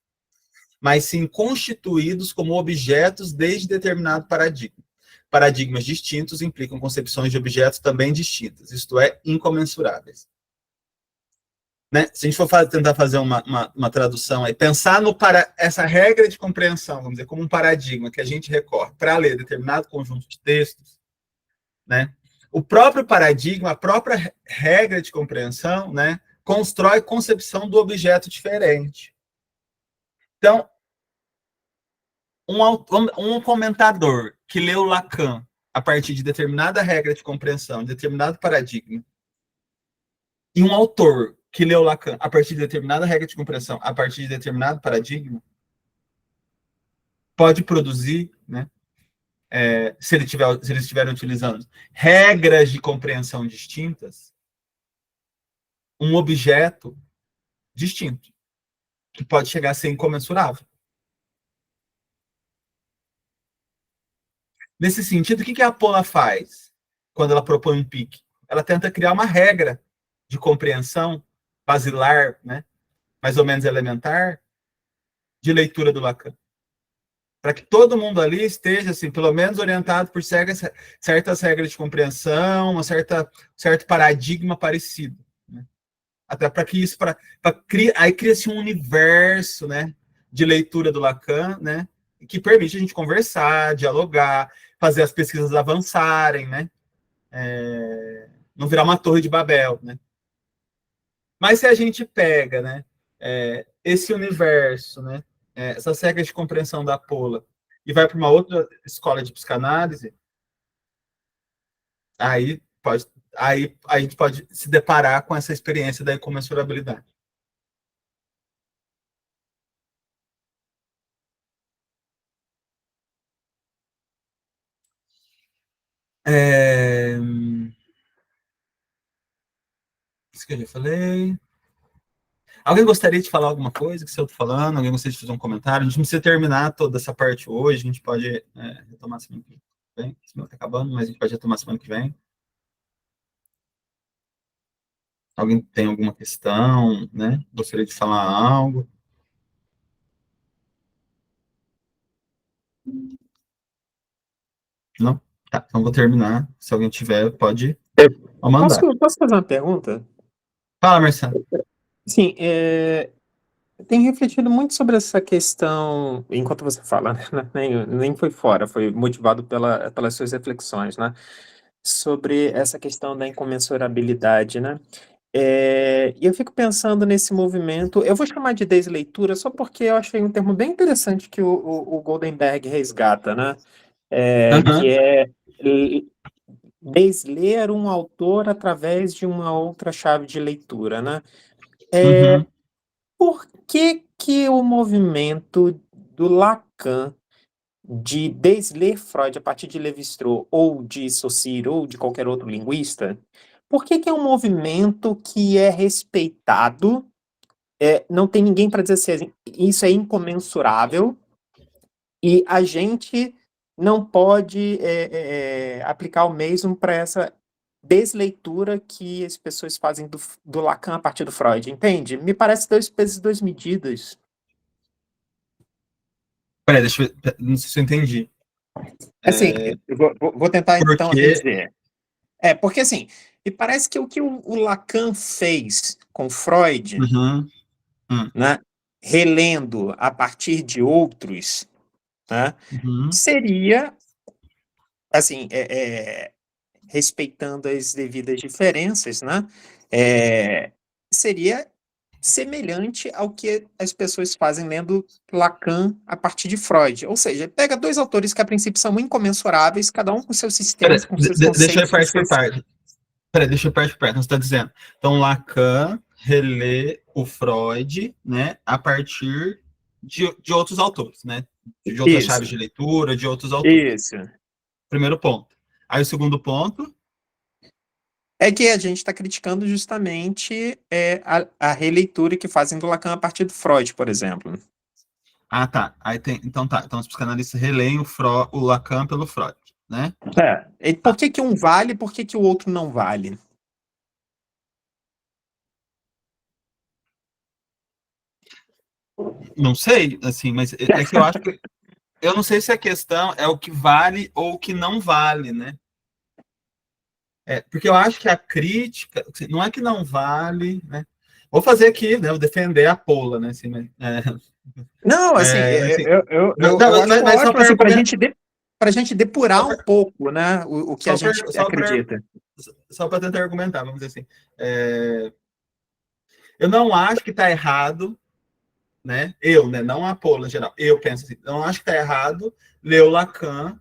mas sim constituídos como objetos desde determinado paradigma. Paradigmas distintos implicam concepções de objetos também distintas, isto é, incomensuráveis. Né? Se a gente for tentar fazer uma tradução aí, pensar essa regra de compreensão, vamos dizer, como um paradigma que a gente recorre para ler determinado conjunto de textos, né? O próprio paradigma, a própria regra de compreensão, né, constrói concepção do objeto diferente. Então, um comentador que leu Lacan a partir de determinada regra de compreensão, de determinado paradigma, e um autor que leu Lacan a partir de determinada regra de compreensão, a partir de determinado paradigma, pode produzir, né, se eles estiverem utilizando regras de compreensão distintas, um objeto distinto, que pode chegar a ser incomensurável. Nesse sentido, o que a Pola faz quando ela propõe um pique? Ela tenta criar uma regra de compreensão basilar, né, mais ou menos elementar, de leitura do Lacan. Para que todo mundo ali esteja, assim, pelo menos orientado por certas regras de compreensão, certo paradigma parecido. Né? Até para que isso, aí cria-se um universo, né, de leitura do Lacan, né, que permite a gente conversar, dialogar, fazer as pesquisas avançarem, né, não virar uma torre de Babel, né. Mas se a gente pega, né, esse universo, né, essas regras de compreensão da Pola, e vai para uma outra escola de psicanálise, aí a gente pode se deparar com essa experiência da incomensurabilidade. Isso que eu já falei. Alguém gostaria de falar alguma coisa que eu estou falando? Alguém gostaria de fazer um comentário? A gente não precisa terminar toda essa parte hoje, a gente pode retomar semana que vem. Semana está acabando, mas a gente pode retomar semana que vem. Alguém tem alguma questão, né? Gostaria de falar algo? Não? Tá, então vou terminar. Se alguém tiver, pode mandar. Posso fazer uma pergunta? Fala, Marcelo. Sim, eu tenho refletido muito sobre essa questão, enquanto você fala, né? Nem foi fora, foi motivado pelas suas reflexões, né? Sobre essa questão da incomensurabilidade, né? E eu fico pensando nesse movimento, eu vou chamar de desleitura só porque eu achei um termo bem interessante que o Goldenberg resgata, né? Que é desler um autor através de uma outra chave de leitura, né? Por que o movimento do Lacan de desler Freud a partir de Lévi-Strauss ou de Saussure ou de qualquer outro linguista, por que é um movimento que é respeitado, não tem ninguém para dizer assim, isso é incomensurável e a gente não pode aplicar o mesmo para essa desleitura que as pessoas fazem do Lacan a partir do Freud, entende? Me parece dois pesos e duas medidas. Peraí, deixa eu ver. Não sei se eu entendi. Assim, eu vou tentar então Porque... dizer. Porque assim, me parece que o que o Lacan fez com Freud, né, relendo a partir de outros, né, Uhum. seria, assim, respeitando as devidas diferenças, né, é, seria semelhante ao que as pessoas fazem lendo Lacan a partir de Freud. Ou seja, pega dois autores que a princípio são incomensuráveis, cada um com seus sistemas, Pera, com seus deixa eu ir conceitos, com parte por suas... parte. Peraí, deixa eu parte por parte. Você está dizendo. Então, Lacan relê o Freud, né, a partir de outros autores, né? De outras Isso, chaves de leitura, de outros autores. isso. Primeiro ponto. Aí o segundo ponto. É que a gente está criticando justamente a releitura que fazem do Lacan a partir do Freud, por exemplo. Ah, tá. Aí tem. Então tá. Então os psicanalistas releem o Lacan pelo Freud, né? E por Tá. que que um vale e por que que o outro não vale? Não sei, assim, mas é que eu acho que. Eu não sei se a questão é o que vale ou o que não vale, né? Porque eu acho que a crítica, assim, não é que não vale, né? Vou fazer aqui, né? Vou defender a Pola, né? Assim, Não, assim, assim, eu acho mas só ótimo para assim, argumentar, para gente depurar um pouco, né, o que a gente só acredita. para tentar argumentar, vamos dizer assim. Eu não acho que está errado, né? Eu, né? Não a Pola em geral. Eu penso assim, não acho que está errado ler o Lacan,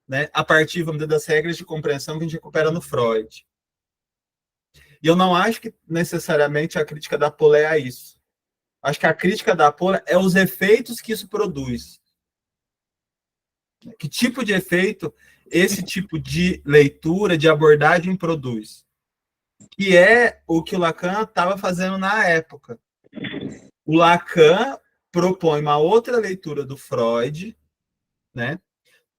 né? A partir, vamos dizer, das regras de compreensão que a gente recupera no Freud. E eu não acho que necessariamente a crítica da Pola é a isso. Acho que a crítica da Pola é os efeitos que isso produz. Que tipo de efeito esse tipo de leitura, de abordagem produz? Que é o que o Lacan estava fazendo na época. O Lacan propõe uma outra leitura do Freud, né?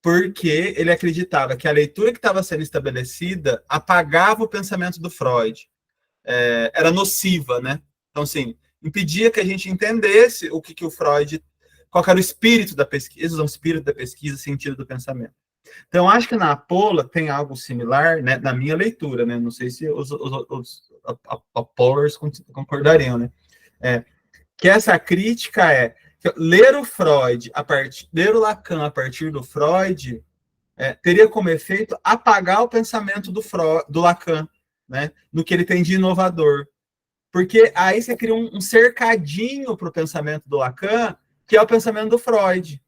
Porque ele acreditava que a leitura que estava sendo estabelecida apagava o pensamento do Freud, era nociva, né? Então, assim, impedia que a gente entendesse o que o Freud, qual era o espírito da pesquisa, o espírito da pesquisa, sentido do pensamento. Então, acho que na Apola tem algo similar, né, na minha leitura, né? Não sei se os Apolars concordariam, né? É, que essa crítica que ler o Freud ler o Lacan a partir do Freud teria como efeito apagar o pensamento do Lacan, né? No que ele tem de inovador. Porque aí você cria um cercadinho para o pensamento do Lacan, que é o pensamento do Freud,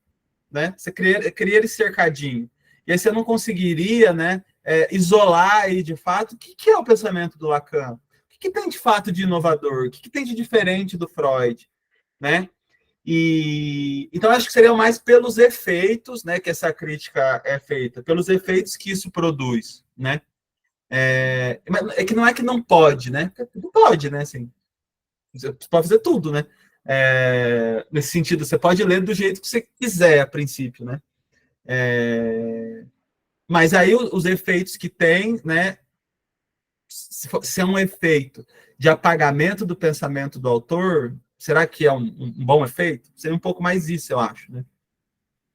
né? Você cria ele cercadinho. E aí você não conseguiria, né, isolar aí de fato o que é o pensamento do Lacan. O que tem de fato de inovador? O que tem de diferente do Freud, né? E então acho que seria mais pelos efeitos, né, que essa crítica é feita, pelos efeitos que isso produz, né? Que não é que não pode, né? Não pode, né? Assim, você pode fazer tudo, né? Nesse sentido, você pode ler do jeito que você quiser, a princípio, né? Mas aí os efeitos que tem, né? Se é um efeito de apagamento do pensamento do autor, será que é um bom efeito? Seria um pouco mais isso, eu acho, né?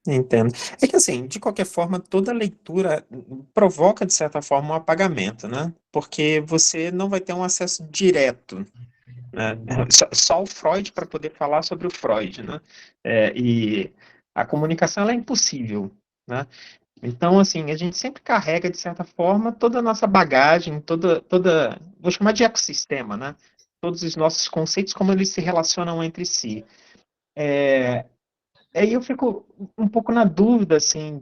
Entendo. É que assim, de qualquer forma, toda leitura provoca, de certa forma, um apagamento, né? Porque você não vai ter um acesso direto, né? Só o Freud para poder falar sobre o Freud, né? E a comunicação ela é impossível, né? Então, assim, a gente sempre carrega, de certa forma, toda a nossa bagagem, vou chamar de ecossistema, né? Todos os nossos conceitos, como eles se relacionam entre si. Aí eu fico um pouco na dúvida, assim,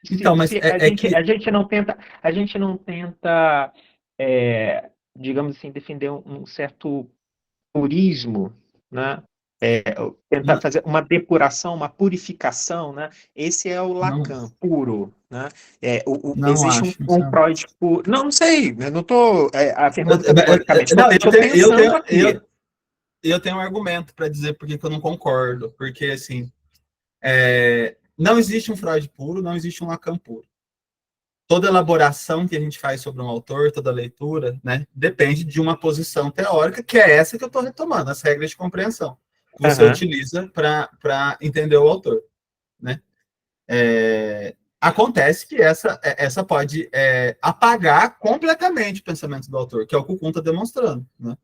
Então, mas se que a gente não tenta, digamos assim, defender um certo purismo, né? Tentar não, fazer uma depuração, uma purificação, né? Esse é o não, Lacan puro, né? não Existe acho, um sabe? Freud puro. Não, não sei, eu não estou afirmando categoricamente, Não, estou pensando aqui. eu tenho um argumento para dizer por que eu não concordo, porque assim, não existe um Freud puro, não existe um Lacan puro. Toda elaboração que a gente faz sobre um autor, toda leitura, né, depende de uma posição teórica, que é essa que eu estou retomando, as regras de compreensão, que você Aham, utiliza para entender o autor, né? Acontece que essa pode apagar completamente o pensamento do autor, que é o que o Kuhn está demonstrando, né?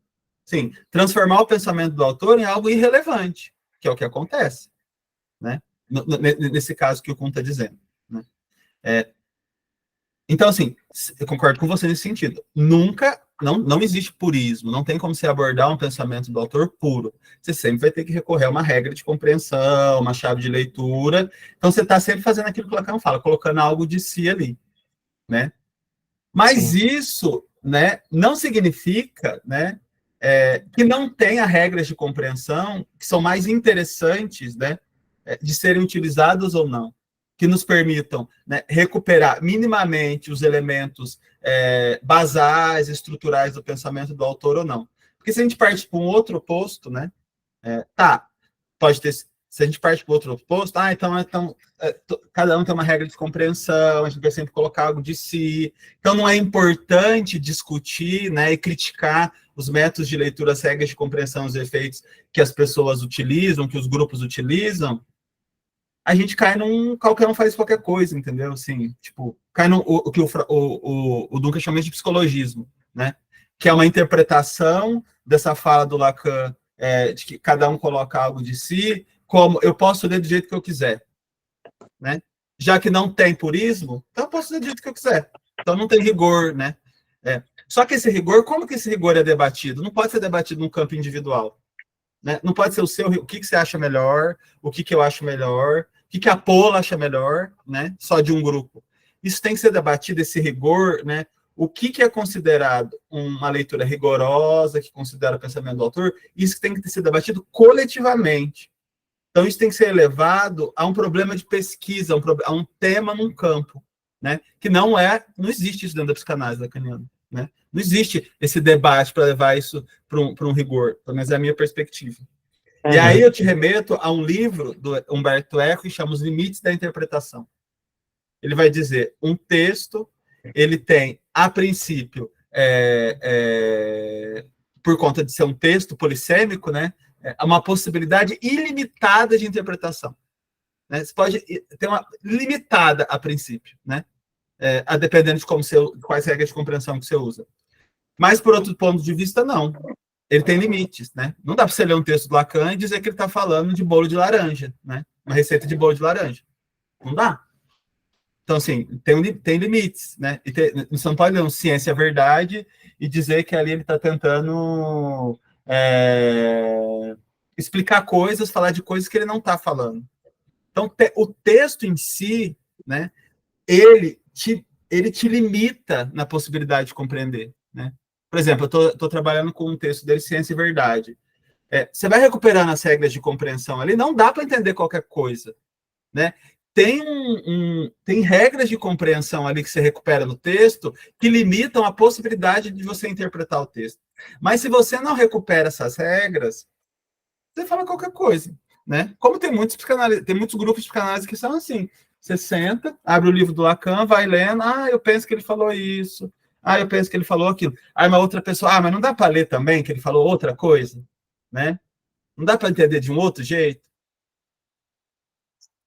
Sim, transformar o pensamento do autor em algo irrelevante, que é o que acontece. né? Nesse caso que o Kuhn está dizendo, né? Então, assim, eu concordo com você nesse sentido. Nunca, não existe purismo, não tem como você abordar um pensamento do autor puro. Você sempre vai ter que recorrer a uma regra de compreensão, uma chave de leitura. Então, você está sempre fazendo aquilo que o Lacan fala, colocando algo de si ali, né? Mas Sim. isso, né, não significa, né, que não tenha regras de compreensão que são mais interessantes, né, de serem utilizadas ou não, que nos permitam, né, recuperar minimamente os elementos basais, estruturais do pensamento do autor ou não. Porque se a gente parte para um outro oposto, né, tá, pode ter, se a gente parte para outro oposto, então cada um tem uma regra de compreensão, a gente vai sempre colocar algo de si, então não é importante discutir, né, e criticar os métodos de leitura, as regras de compreensão, os efeitos que as pessoas utilizam, que os grupos utilizam. A gente cai num qualquer um faz qualquer coisa, entendeu? Assim, tipo, cai no o que o Duncan chama de psicologismo, né? Que é uma interpretação dessa fala do Lacan, de que cada um coloca algo de si, como eu posso ler do jeito que eu quiser, né? Já que não tem purismo, então eu posso ler do jeito que eu quiser. Então não tem rigor, né? Só que esse rigor, como que esse rigor é debatido? Não pode ser debatido num campo individual, né? Não pode ser o que você acha melhor, o que eu acho melhor, o que a Paula acha melhor, né? Só de um grupo. Isso tem que ser debatido, esse rigor, né? O que é considerado uma leitura rigorosa, que considera o pensamento do autor, isso tem que ser debatido coletivamente. Então, isso tem que ser elevado a um problema de pesquisa, a um tema num campo, né? Que não existe isso dentro da psicanálise lacaniana, né? Não existe esse debate para levar isso para um rigor, pelo menos é a minha perspectiva. E aí eu te remeto a um livro do Humberto Eco que chama Os Limites da Interpretação. Ele vai dizer, um texto, ele tem, a princípio, por conta de ser um texto polissêmico, né, uma possibilidade ilimitada de interpretação. Né? Você pode ter uma limitada a princípio, né? Dependendo de quais regras de compreensão que você usa. Mas, por outro ponto de vista, não. Ele tem limites, né? Não dá para você ler um texto do Lacan e dizer que ele está falando de bolo de laranja, né? Uma receita de bolo de laranja. Não dá. Então, assim, tem limites, né? Você não pode ler um Ciência e Verdade e dizer que ali ele está tentando explicar coisas, falar de coisas que ele não está falando. Então, o texto em si, né, ele te limita na possibilidade de compreender, né? Por exemplo, eu estou trabalhando com um texto dele, Ciência e Verdade. Você vai recuperando as regras de compreensão ali, não dá para entender qualquer coisa, né? Tem regras de compreensão ali que você recupera no texto que limitam a possibilidade de você interpretar o texto. Mas se você não recupera essas regras, você fala qualquer coisa, né? Como tem muitos grupos de psicanálise que são assim. Você senta, abre o livro do Lacan, vai lendo, eu penso que ele falou isso, eu penso que ele falou aquilo. Aí uma outra pessoa, mas não dá para ler também que ele falou outra coisa, né? Não dá para entender de um outro jeito?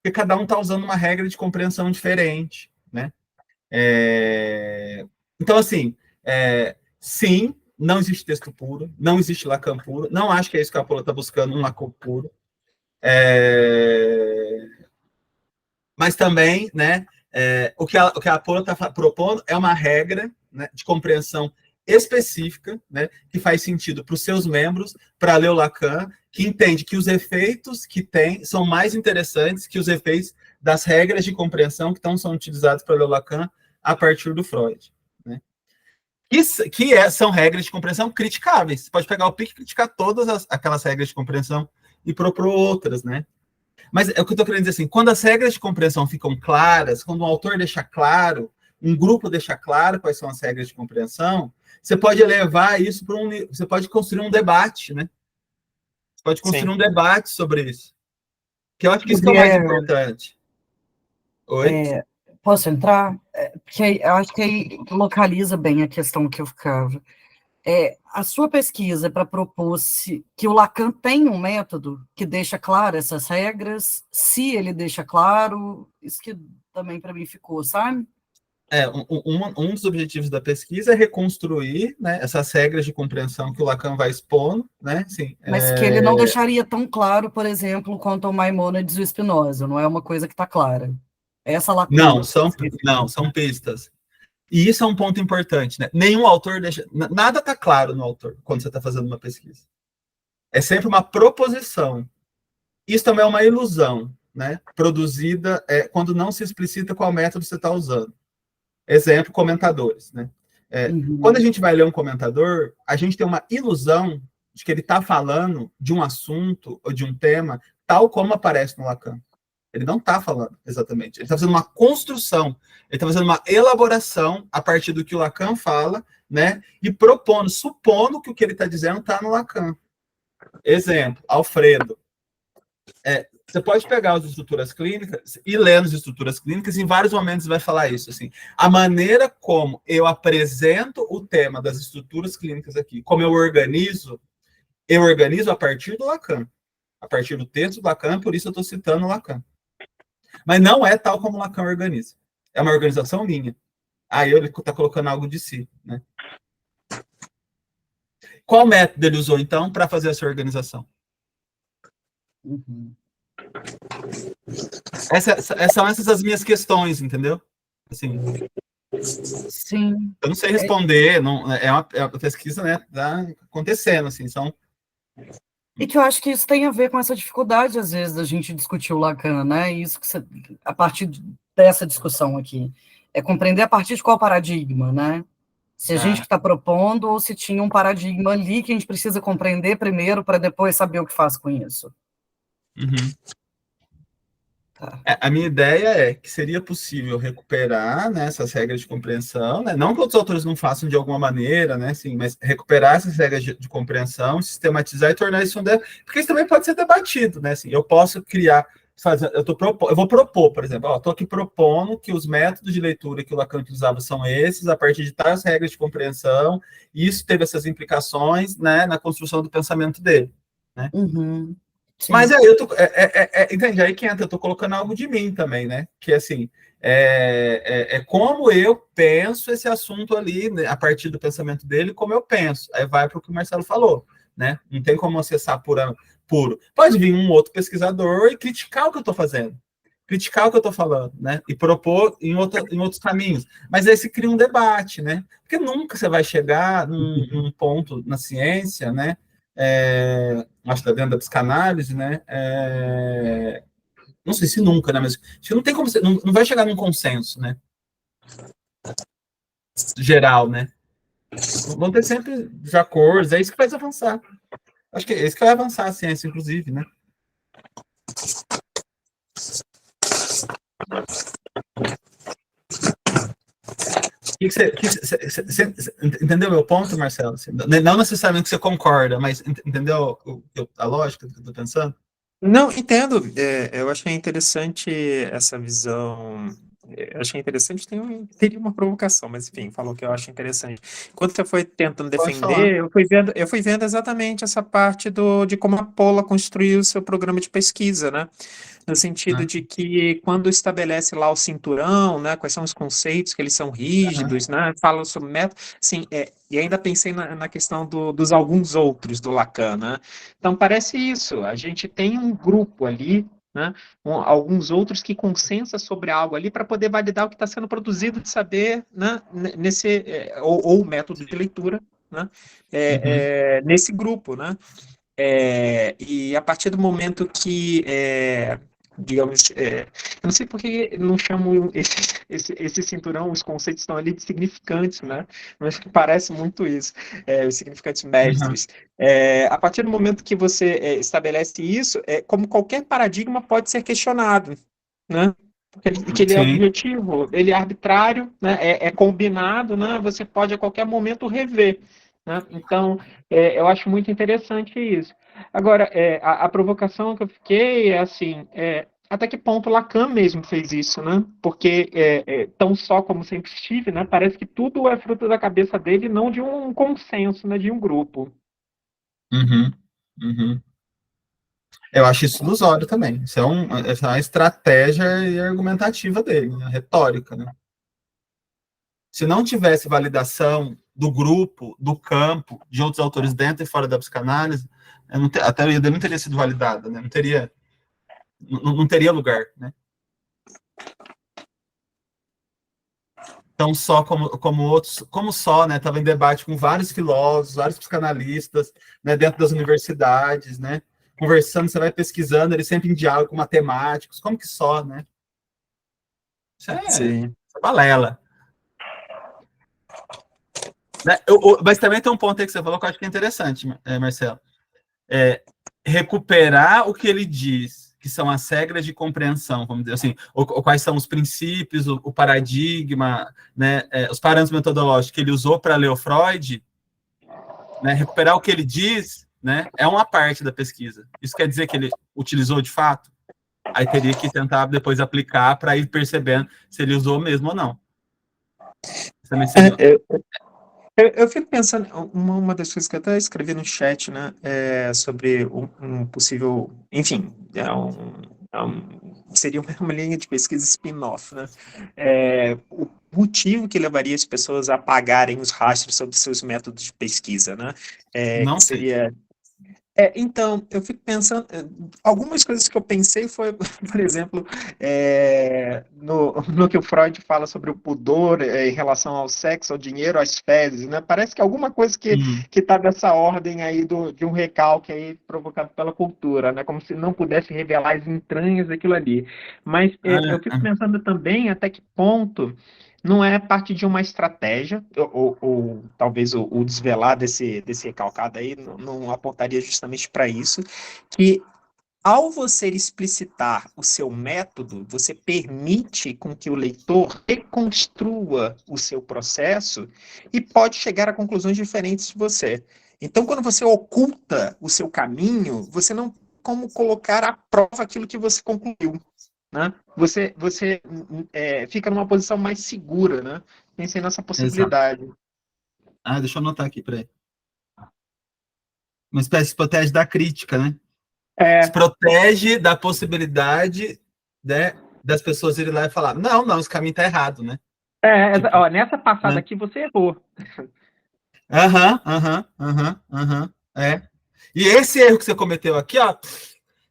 Porque cada um está usando uma regra de compreensão diferente, né? Então, assim, sim, não existe texto puro, não existe Lacan puro, não acho que é isso que a Paula está buscando, um Lacan puro. Mas também, né, o que a Paula está propondo é uma regra, né, de compreensão específica, né, que faz sentido para os seus membros, para ler o Lacan, que entende que os efeitos que tem são mais interessantes que os efeitos das regras de compreensão que são utilizados para ler o Lacan a partir do Freud. Né? São regras de compreensão criticáveis. Você pode pegar o pique e criticar todas aquelas regras de compreensão e propor outras, né? Mas é o que eu estou querendo dizer assim, quando as regras de compreensão ficam claras, quando um autor deixa claro, um grupo deixa claro quais são as regras de compreensão, você pode levar isso para você pode construir um debate, né? Você pode construir Sim. um debate sobre isso. Que eu acho que isso que é o mais Gabriel, importante. Oi? posso entrar? Porque eu acho que aí localiza bem a questão que eu ficava. A sua pesquisa para propor que o Lacan tem um método que deixa claro essas regras, se ele deixa claro, isso que também para mim ficou, sabe? Um dos objetivos da pesquisa é reconstruir, né, essas regras de compreensão que o Lacan vai expondo, né, assim, Mas que ele não deixaria tão claro, por exemplo, quanto ao Maimônides e o Spinoza, não é uma coisa que está clara. Essa lacuna. Não, são pistas. E isso é um ponto importante, né? Nenhum autor deixa. Nada está claro no autor quando você está fazendo uma pesquisa. É sempre uma proposição. Isso também é uma ilusão, né? Produzida quando não se explicita qual método você está usando. Exemplo, comentadores, né? Quando a gente vai ler um comentador, a gente tem uma ilusão de que ele está falando de um assunto ou de um tema tal como aparece no Lacan. Ele não está falando exatamente. Ele está fazendo uma construção. Ele está fazendo uma elaboração a partir do que o Lacan fala, né? E propondo, supondo que o que ele está dizendo está no Lacan. Exemplo, Alfredo. Você pode pegar as estruturas clínicas e ler as estruturas clínicas, em vários momentos vai falar isso. Assim, a maneira como eu apresento o tema das estruturas clínicas aqui, como eu organizo a partir do Lacan, a partir do texto do Lacan, por isso eu estou citando o Lacan. Mas não é tal como o Lacan organiza. É uma organização minha. Aí ele está colocando algo de si, né? Qual método ele usou, então, para fazer essa organização? São essas as minhas questões, entendeu? Assim, sim. Eu não sei responder, não, é uma pesquisa, né, tá acontecendo, assim, E que eu acho que isso tem a ver com essa dificuldade, às vezes, da gente discutir o Lacan, né? Isso que você, a partir dessa discussão aqui, é compreender a partir de qual paradigma, né? Se a gente está propondo ou se tinha um paradigma ali que a gente precisa compreender primeiro para depois saber o que faz com isso. Uhum. A minha ideia é que seria possível recuperar, né, essas regras de compreensão, né? Não que outros autores não façam de alguma maneira, né, assim, mas recuperar essas regras de compreensão, sistematizar e tornar isso porque isso também pode ser debatido, né? Assim, eu posso criar, eu vou propor, por exemplo, estou aqui propondo que os métodos de leitura que o Lacan usava são esses, a partir de tais regras de compreensão, e isso teve essas implicações, né, na construção do pensamento dele, né? Uhum. Mas aí entende? Aí que entra, eu tô colocando algo de mim também, né? Que assim, como eu penso esse assunto ali, né, a partir do pensamento dele, como eu penso. Aí vai para o que o Marcelo falou, né? Não tem como acessar puro. Pode vir um outro pesquisador e criticar o que eu estou fazendo, criticar o que eu estou falando, né? E propor em outros caminhos. Mas aí se cria um debate, né? Porque nunca você vai chegar num ponto na ciência, né? Acho que está dentro da psicanálise, né? Não sei se nunca, né? Mas acho que não tem como não vai chegar num consenso, né? Geral, né? Vão ter sempre desacordos, é isso que faz avançar. Acho que é isso que vai avançar a ciência, inclusive, né? Entendeu meu ponto, Marcelo? Não necessariamente que você concorda, mas entendeu a lógica do que eu estou pensando? Não, entendo. Eu achei interessante essa visão. Eu achei interessante, teria uma provocação, mas enfim, falou que eu acho interessante. Enquanto você foi tentando Pode falar. defender, eu fui vendo exatamente essa parte de como a Paula construiu o seu programa de pesquisa, né? No sentido de que quando estabelece lá o cinturão, né, quais são os conceitos, que eles são rígidos, né, fala sobre método, sim, e ainda pensei na questão dos alguns outros do Lacan, né? Então parece isso, a gente tem um grupo ali, né, alguns outros que consensa sobre algo ali para poder validar o que está sendo produzido de saber, né, ou o método de leitura, né, nesse grupo, né? E a partir do momento que, digamos, eu não sei por que não chamam esse cinturão, os conceitos estão ali de significantes, né? Mas que parece muito isso, os significantes mestres. A partir do momento que você estabelece isso, como qualquer paradigma pode ser questionado, né? Porque ele é Sim. objetivo, ele é arbitrário, né? É combinado, né? Você pode a qualquer momento rever. Né? Então, eu acho muito interessante isso. Agora, a provocação que eu fiquei é assim, até que ponto Lacan mesmo fez isso, né? Porque, tão só como sempre estive, né? Parece que tudo é fruto da cabeça dele, não de um consenso, né? De um grupo. Uhum. Uhum. Eu acho isso ilusório também. Isso é uma estratégia argumentativa dele, né? Retórica, né? se não tivesse validação do grupo, do campo, de outros autores dentro e fora da psicanálise, a teoria dele não teria sido validada, né? Não teria lugar, né? Então, só como outros, como só, né? Estava em debate com vários filósofos, vários psicanalistas, né? Dentro das universidades, né? Conversando, você vai pesquisando, ele sempre em diálogo com matemáticos, como que só, né? Isso é balela. Né? Mas também tem um ponto aí que você falou que eu acho que é interessante, Marcelo. Recuperar o que ele diz, que são as regras de compreensão, vamos dizer assim, ou quais são os princípios, o paradigma, né, os parâmetros metodológicos que ele usou para ler o Freud, né, recuperar o que ele diz, né, é uma parte da pesquisa. Isso quer dizer que ele utilizou de fato? Aí teria que tentar depois aplicar para ir percebendo se ele usou mesmo ou não. Isso também seria... Eu fico pensando, uma das coisas que eu até escrevi no chat, né, sobre um possível, enfim, seria uma linha de pesquisa spin-off, né, o motivo que levaria as pessoas a apagarem os rastros sobre seus métodos de pesquisa, né, Não que seria... Então, eu fico pensando, algumas coisas que eu pensei foi, por exemplo, no que o Freud fala sobre o pudor em relação ao sexo, ao dinheiro, às fezes, né? Parece que alguma coisa que está dessa ordem aí de um recalque aí provocado pela cultura, né? Como se não pudesse revelar as entranhas daquilo ali. Mas eu fico pensando também até que ponto não é parte de uma estratégia, ou talvez o desvelar desse recalcado aí não apontaria justamente para isso, que ao você explicitar o seu método, você permite com que o leitor reconstrua o seu processo e pode chegar a conclusões diferentes de você. Então, quando você oculta o seu caminho, você não tem como colocar à prova aquilo que você concluiu. Né? Você fica numa posição mais segura, né? Pensei nessa possibilidade. Exato. Deixa eu anotar aqui, peraí. Uma espécie de protege da crítica, né? Se protege da possibilidade, né, das pessoas irem lá e falar, não, esse caminho tá errado, né? Nessa passada aqui você errou. E esse erro que você cometeu aqui, ó,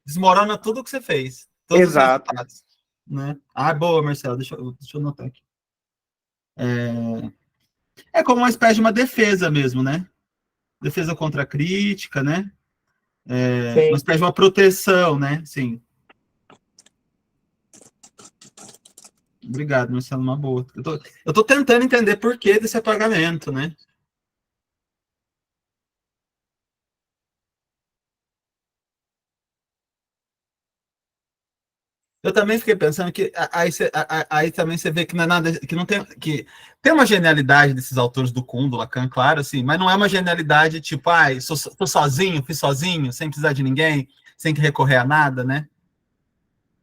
desmorona tudo que você fez. Todos os resultados. Né? Boa, Marcelo, deixa eu anotar aqui. É como uma espécie de uma defesa mesmo, né? Defesa contra a crítica, né? Uma espécie de uma proteção, né? Sim. Obrigado, Marcelo, uma boa. Eu tô tentando entender por que desse apagamento, né? Eu também fiquei pensando que aí também você vê que não é nada, que não tem, que tem uma genialidade desses autores do Kuhn, do Lacan, claro, assim, mas não é uma genialidade tipo, tô sozinho, fiz sozinho, sem precisar de ninguém, sem que recorrer a nada, né?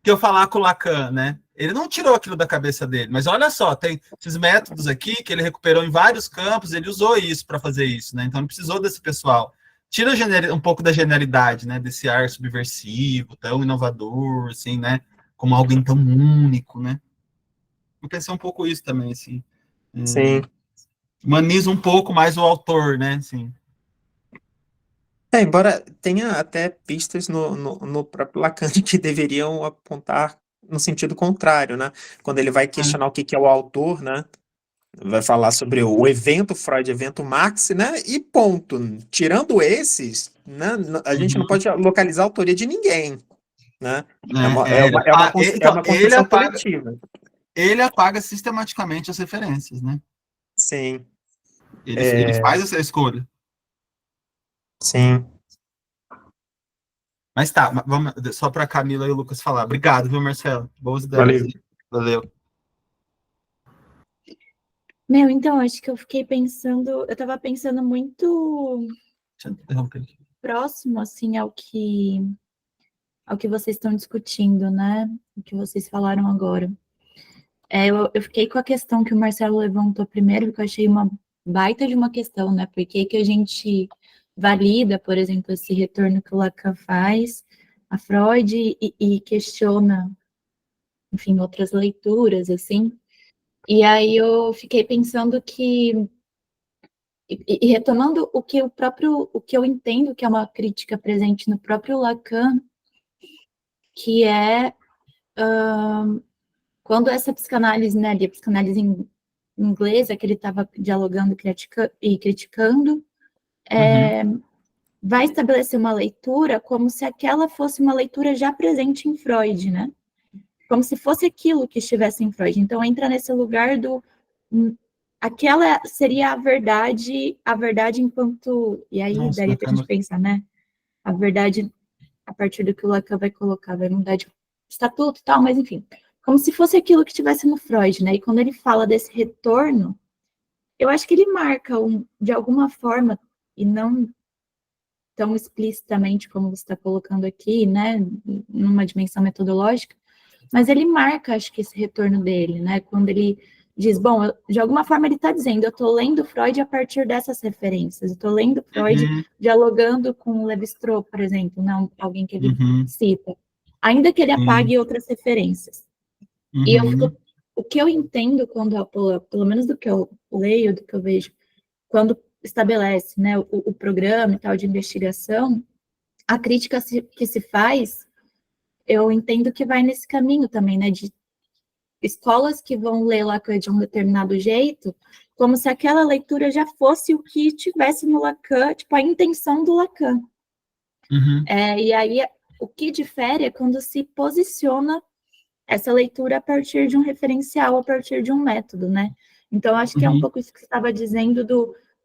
Que eu falar com o Lacan, né? Ele não tirou aquilo da cabeça dele, mas olha só, tem esses métodos aqui que ele recuperou em vários campos, ele usou isso para fazer isso, né? Então não precisou desse pessoal. Tira um pouco da genialidade, né? Desse ar subversivo, tão inovador, assim, né? Como algo tão único, né? Eu pensei um pouco isso também, assim. Sim. Humaniza um pouco mais o autor, né? Assim. Embora tenha até pistas no próprio Lacan que deveriam apontar no sentido contrário, né? Quando ele vai questionar o que é o autor, né? Vai falar sobre o evento Freud, evento Marx, né? E ponto. Tirando esses, né? A gente não pode localizar a autoria de ninguém, né? É uma construção coletiva. Ele apaga sistematicamente as referências, né? Sim. Ele faz essa escolha. Sim. Mas tá, vamos só para Camila e o Lucas falar. Obrigado, viu, Marcelo? Boas ideias. Valeu. Então, acho que eu fiquei pensando, eu estava pensando muito próximo, assim, ao que vocês estão discutindo, né? O que vocês falaram agora. Eu fiquei com a questão que o Marcelo levantou primeiro, que eu achei uma baita de uma questão, né? Por que a gente valida, por exemplo, esse retorno que o Lacan faz a Freud e questiona, enfim, outras leituras, assim, E aí eu fiquei pensando que, e retomando o que eu entendo que é uma crítica presente no próprio Lacan, que é quando essa psicanálise, né, a psicanálise inglesa, que ele estava dialogando e criticando, vai estabelecer uma leitura como se aquela fosse uma leitura já presente em Freud, né? Como se fosse aquilo que estivesse em Freud. Então entra nesse lugar do aquela seria a verdade enquanto, e aí Nossa, daria para a gente pensar, né? A verdade a partir do que o Lacan vai colocar, vai mudar de estatuto e tal, mas enfim, como se fosse aquilo que estivesse no Freud, né? E quando ele fala desse retorno, eu acho que ele marca de alguma forma, e não tão explicitamente como você está colocando aqui, né, numa dimensão metodológica, mas ele marca, acho que, esse retorno dele, né, quando ele diz, bom, de alguma forma ele está dizendo, eu estou lendo Freud a partir dessas referências, eu estou lendo Freud dialogando com Lévi-Strauss, por exemplo, não alguém que ele cita, ainda que ele apague outras referências. E o que eu entendo quando, pelo menos do que eu leio, do que eu vejo, quando estabelece, né, o programa e tal de investigação, a crítica que se faz, eu entendo que vai nesse caminho também, né, de escolas que vão ler Lacan de um determinado jeito, como se aquela leitura já fosse o que tivesse no Lacan, tipo, a intenção do Lacan. E aí, o que difere é quando se posiciona essa leitura a partir de um referencial, a partir de um método, né? Então, acho que é um pouco isso que você estava dizendo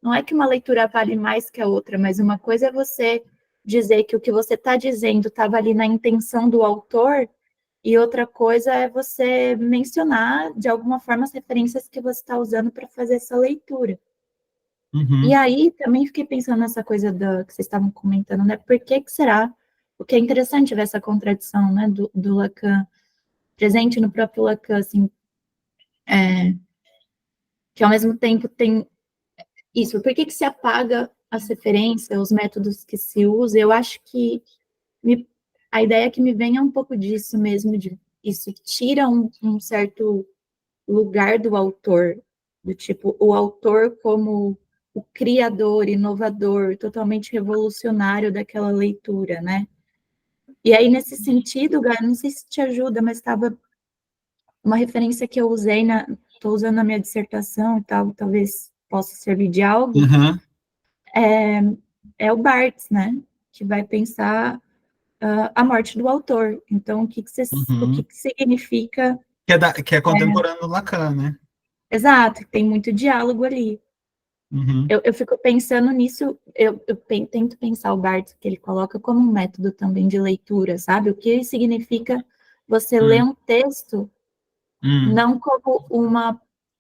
não é que uma leitura vale mais que a outra, mas uma coisa é você dizer que o que você está dizendo estava ali na intenção do autor, e outra coisa é você mencionar, de alguma forma, as referências que você está usando para fazer essa leitura. E aí, também fiquei pensando nessa coisa que vocês estavam comentando, né? Por que será? Porque é interessante ver essa contradição, né, do Lacan, presente no próprio Lacan, assim, que ao mesmo tempo tem isso. Por que se apaga as referências, os métodos que se usa? Eu acho que a ideia que me vem é um pouco disso mesmo, de isso tira um certo lugar do autor, do tipo, o autor como o criador, inovador, totalmente revolucionário daquela leitura, né? E aí, nesse sentido, Gá, não sei se te ajuda, mas estava uma referência que eu usei, estou usando na minha dissertação e tal, talvez possa servir de algo, é o Barthes, né? Que vai pensar a morte do autor. Então, o que significa... Que é contemporâneo do Lacan, né? Exato, tem muito diálogo ali. Eu fico pensando nisso, eu tento pensar o Barthes, que ele coloca como um método também de leitura, sabe? O que significa você ler um texto não como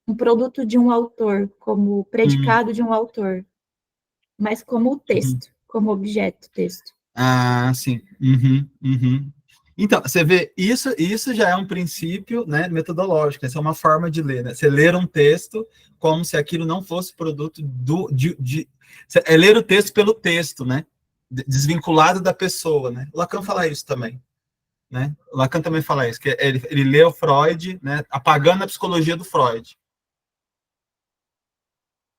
um produto de um autor, como predicado de um autor, mas como o texto, como objeto texto. Ah, sim. Então, você vê, isso já é um princípio, né, metodológico, essa é uma forma de ler, né? Você ler um texto como se aquilo não fosse produto é ler o texto pelo texto, né? Desvinculado da pessoa, né? Lacan fala isso também, né? Lacan também fala isso, que ele lê o Freud, né, apagando a psicologia do Freud.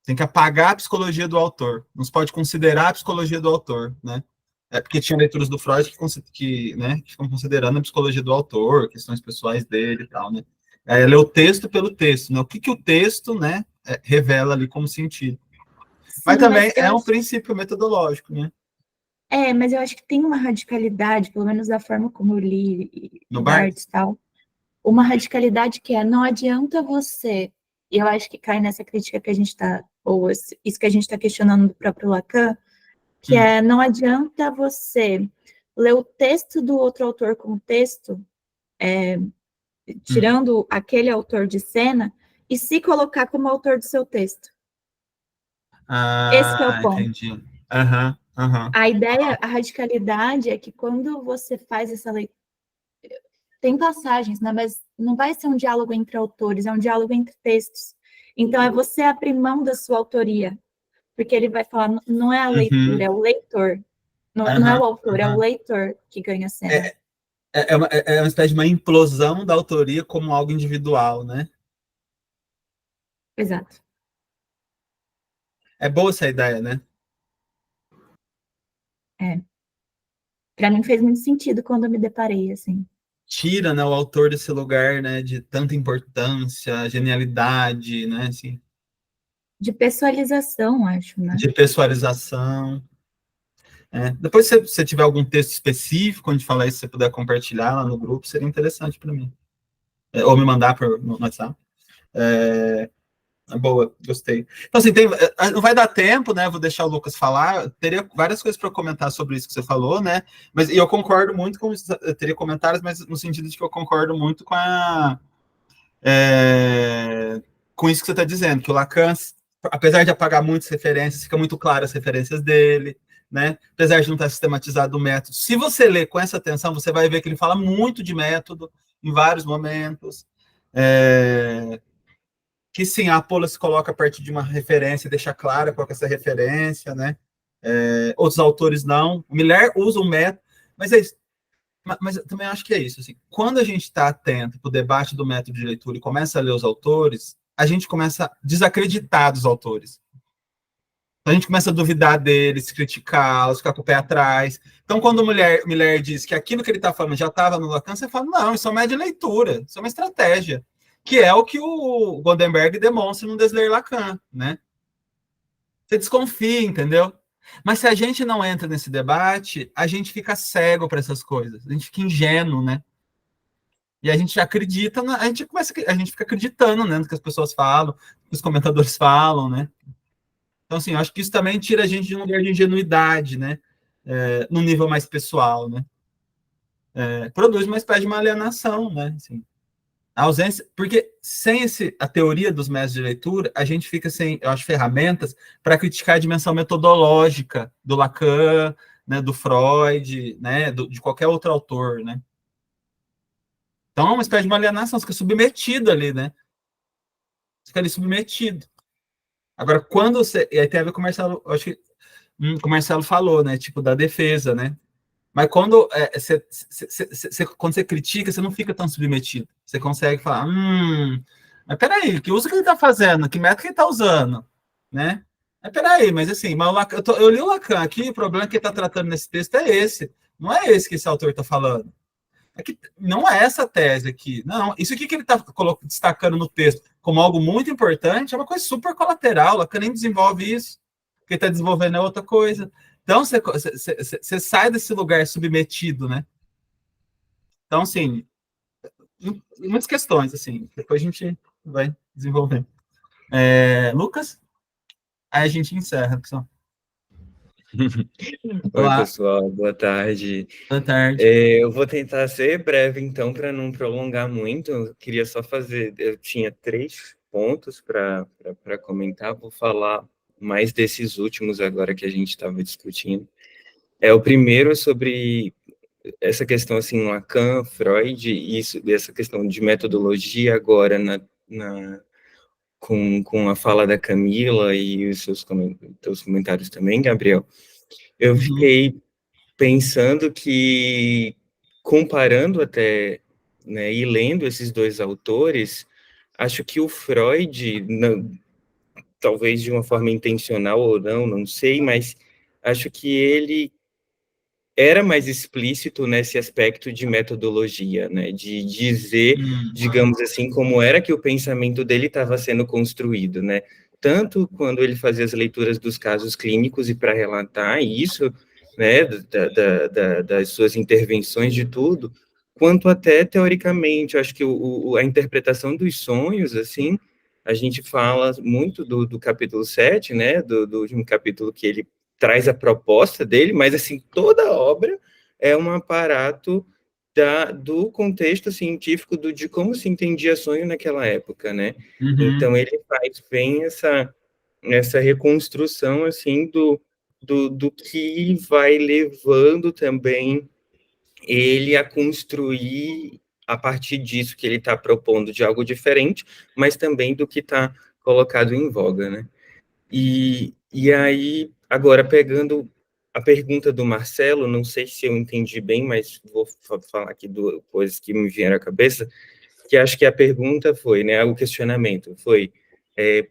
Tem que apagar a psicologia do autor, não se pode considerar a psicologia do autor, né? Porque tinha leituras do Freud que ficam considerando a psicologia do autor, questões pessoais dele e tal, né? Ela é o texto pelo texto, né? O que o texto, né, revela ali como sentido. Sim, mas também é um princípio metodológico, né? Mas eu acho que tem uma radicalidade, pelo menos da forma como eu li No Barthes e tal, uma radicalidade que não adianta você, e eu acho que cai nessa crítica que a gente está, ou isso que a gente está questionando do próprio Lacan, que não adianta você ler o texto do outro autor como texto, tirando aquele autor de cena, e se colocar como autor do seu texto. Esse que é o ponto. Entendi. A ideia, a radicalidade é que quando você faz essa leitura, tem passagens, né, mas não vai ser um diálogo entre autores, é um diálogo entre textos. Então, é você abrir mão da sua autoria, porque ele vai falar, não é a leitura, é o leitor. Não é o autor, é o leitor que ganha cena. É uma espécie de uma implosão da autoria como algo individual, né? Exato. É boa essa ideia, né? Para mim fez muito sentido quando eu me deparei, assim. Tira, né, o autor desse lugar, né, de tanta importância, genialidade, né, assim, De pessoalização, acho, né? de pessoalização. Depois, se você tiver algum texto específico onde falar isso, se você puder compartilhar lá no grupo, seria interessante para mim. Ou me mandar no WhatsApp. Boa, gostei. Então, assim, não vai dar tempo, né? Vou deixar o Lucas falar. Teria várias coisas para comentar sobre isso que você falou, né? Mas e eu concordo muito com isso. Eu teria comentários, mas no sentido de que eu concordo muito com isso que você está dizendo, que o Lacan, apesar de apagar muitas referências, fica muito claro as referências dele, né? Apesar de não estar sistematizado o método. Se você ler com essa atenção, você vai ver que ele fala muito de método em vários momentos. Que sim, a Apollo se coloca a partir de uma referência, deixa clara qual que é essa referência, né? Outros autores não. O Miller usa um método, mas é isso. Mas eu também acho que é isso. Assim, quando a gente está atento para o debate do método de leitura e começa a ler os autores, a gente começa a desacreditar dos autores. A gente começa a duvidar deles, criticá-los, ficar com o pé atrás. Então, quando o Miller diz que aquilo que ele está falando já estava no Lacan, você fala, não, isso é uma média de leitura, isso é uma estratégia, que é o que o Goldenberg demonstra no Desler Lacan, né? Você desconfia, entendeu? Mas se a gente não entra nesse debate, a gente fica cego para essas coisas, a gente fica ingênuo, né? E a gente acredita, a gente fica acreditando, né, no que as pessoas falam, que os comentadores falam, né? Então, assim, eu acho que isso também tira a gente de um lugar de ingenuidade, né? No nível mais pessoal, né? Produz uma espécie de uma alienação, né? Assim, a ausência, porque sem a teoria dos métodos de leitura, a gente fica sem, eu acho, ferramentas para criticar a dimensão metodológica do Lacan, né, do Freud, né, de qualquer outro autor, né? Então, é uma espécie de uma alienação, você fica submetido ali, né? Você fica ali submetido. Agora, quando você. E aí tem a ver com o Marcelo, acho que o Marcelo falou, né? Tipo, da defesa, né? Mas quando quando você critica, você não fica tão submetido. Você consegue falar, mas peraí, que uso que ele está fazendo? Que método que ele está usando? Né? Mas peraí, mas assim, mas eu li o Lacan aqui, o problema que ele está tratando nesse texto é esse. Não é esse que esse autor está falando. Não é essa tese aqui. Não, isso aqui que ele está destacando no texto como algo muito importante é uma coisa super colateral. Lacan nem desenvolve isso. O que ele está desenvolvendo é outra coisa. Então, você sai desse lugar submetido, né? Então, assim, muitas questões, assim. Depois a gente vai desenvolvendo. Lucas? Aí a gente encerra, pessoal. Oi, Olá, pessoal, boa tarde. boa tarde. Eu vou tentar ser breve, então, para não prolongar muito. Eu queria só fazer. Eu tinha 3 pontos para comentar, vou falar mais desses últimos agora que a gente estava discutindo. O primeiro é sobre essa questão, assim, Lacan, Freud, e essa questão de metodologia agora com a fala da Camila e os seus comentários também, Gabriel. Eu fiquei pensando que, comparando até, né, e lendo esses dois autores, acho que o Freud, talvez de uma forma intencional ou não sei, mas acho que ele era mais explícito nesse aspecto de metodologia, né, de dizer, digamos assim, como era que o pensamento dele estava sendo construído, né, tanto quando ele fazia as leituras dos casos clínicos e para relatar isso, né, das suas intervenções de tudo, quanto até teoricamente. Acho que a interpretação dos sonhos, assim, a gente fala muito do capítulo 7, né, do último capítulo que ele traz a proposta dele, mas, assim, toda a obra é um aparato do contexto científico de como se entendia sonho naquela época, né? Então, ele faz bem essa reconstrução, assim, do que vai levando também ele a construir a partir disso que ele está propondo de algo diferente, mas também do que está colocado em voga, né? E aí, agora, pegando a pergunta do Marcelo, não sei se eu entendi bem, mas vou falar aqui coisas que me vieram à cabeça, que acho que a pergunta foi, né, o questionamento foi,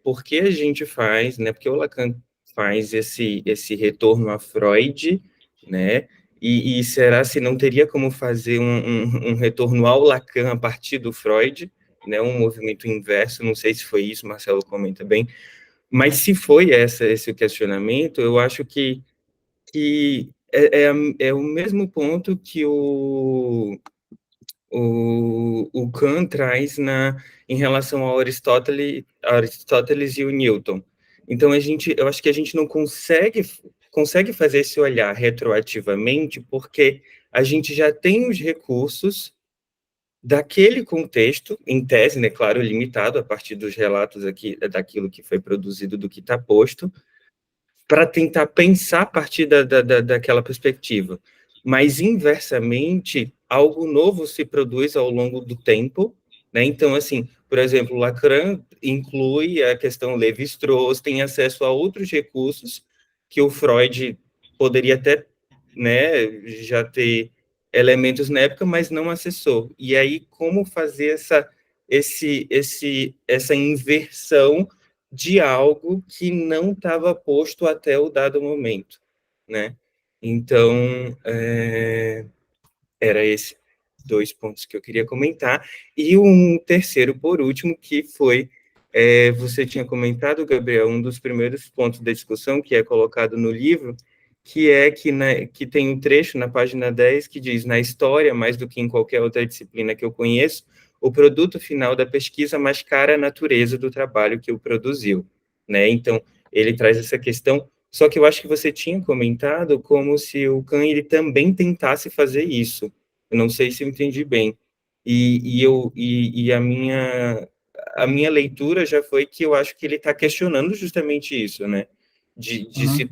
por que a gente faz, né, porque o Lacan faz esse retorno a Freud, né, e será se não teria como fazer um retorno ao Lacan a partir do Freud, né, um movimento inverso, não sei se foi isso, Marcelo comenta bem, mas se foi esse o questionamento, eu acho que é o mesmo ponto que o Kant traz em relação ao Aristóteles e o Newton. Então, eu acho que a gente não consegue fazer esse olhar retroativamente, porque a gente já tem os recursos daquele contexto, em tese, né, claro, limitado a partir dos relatos aqui, daquilo que foi produzido, do que está posto, para tentar pensar a partir daquela perspectiva. Mas, inversamente, algo novo se produz ao longo do tempo, né? Então, assim, por exemplo, Lacan inclui a questão Lévi-Strauss, tem acesso a outros recursos que o Freud poderia até, né, já ter elementos na época, mas não acessou. E aí, como fazer essa inversão de algo que não estava posto até o dado momento, né? Então, era esses 2 pontos que eu queria comentar. E um terceiro, por último, que foi, você tinha comentado, Gabriel, um dos primeiros pontos da discussão, que é colocado no livro, que é que tem um trecho na página 10 que diz: na história, mais do que em qualquer outra disciplina que eu conheço, o produto final da pesquisa mascara a natureza do trabalho que o produziu, né? Então, ele traz essa questão, só que eu acho que você tinha comentado como se o Kahn ele também tentasse fazer isso. Eu não sei se eu entendi bem. E a minha leitura já foi que eu acho que ele está questionando justamente isso, né? De se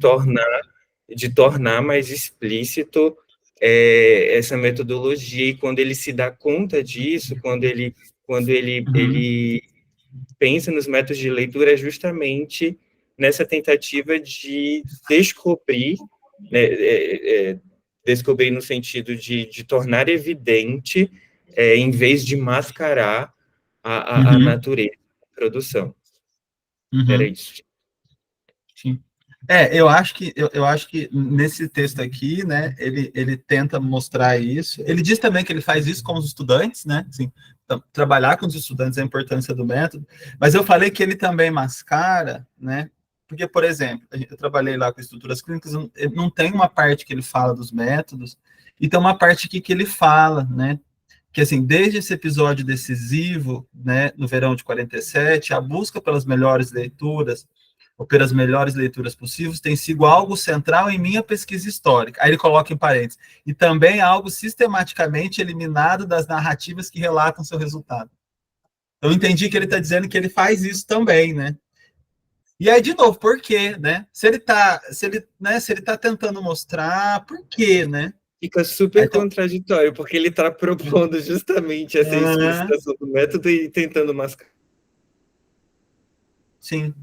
tornar mais explícito essa metodologia, e quando ele se dá conta disso, ele pensa nos métodos de leitura, é justamente nessa tentativa de descobrir, né, descobrir no sentido de tornar evidente, em vez de mascarar a natureza da produção. Era isso. Sim. Eu acho que nesse texto aqui, né, ele tenta mostrar isso. Ele diz também que ele faz isso com os estudantes, né, assim, trabalhar com os estudantes a importância do método, mas eu falei que ele também mascara, né, porque, por exemplo, eu trabalhei lá com estruturas clínicas, não tem uma parte que ele fala dos métodos, e tem uma parte aqui que ele fala, né, que assim, desde esse episódio decisivo, né, no verão de 47, a busca pelas melhores leituras, ou pelas melhores leituras possíveis, tem sido algo central em minha pesquisa histórica. Aí ele coloca em parênteses, e também algo sistematicamente eliminado das narrativas que relatam seu resultado. Eu entendi que ele está dizendo que ele faz isso também, né? E aí, de novo, por quê, né? Se ele tá tentando mostrar, por quê, né? Fica super contraditório, porque ele está propondo justamente essa explicitação do método e tentando mascarar. Sim.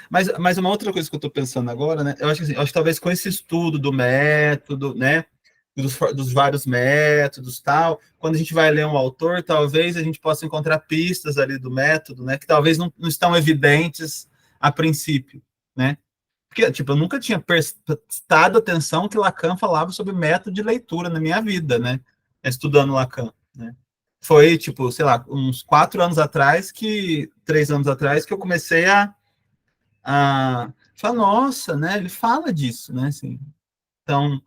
Mas uma outra coisa que eu estou pensando agora, né? Eu acho que talvez com esse estudo do método, né? Dos vários métodos, tal, quando a gente vai ler um autor, talvez a gente possa encontrar pistas ali do método, né? Que talvez não estão evidentes a princípio, né? Porque, tipo, eu nunca tinha prestado atenção que Lacan falava sobre método de leitura na minha vida, né? Estudando Lacan, né? Foi, tipo, sei lá, uns 3 anos atrás, que eu comecei a falar, nossa, né? Ele fala disso, né? Assim, então,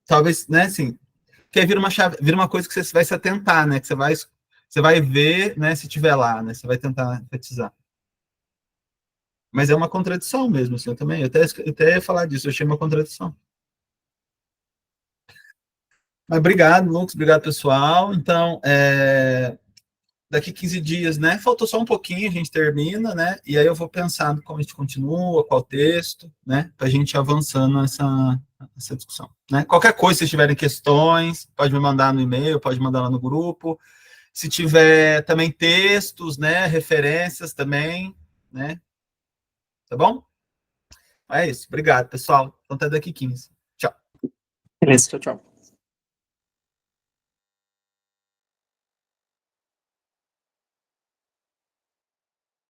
talvez, né? Assim, que aí vira uma chave, vira uma coisa que você vai se atentar, né? Que você vai ver, né? Se tiver lá, né? Você vai tentar enfatizar. Mas é uma contradição mesmo, assim, eu também. Eu até ia falar disso, eu achei uma contradição. Mas obrigado, Lucas, obrigado, pessoal. Então, daqui 15 dias, né? Faltou só um pouquinho, a gente termina, né? E aí eu vou pensando como a gente continua, qual texto, né? Para a gente ir avançando essa discussão, né? Qualquer coisa, se tiverem questões, pode me mandar no e-mail, pode mandar lá no grupo. Se tiver também textos, né? Referências também, né? Tá bom? É isso. Obrigado, pessoal. Então até daqui 15. Tchau. Beleza, tchau, tchau.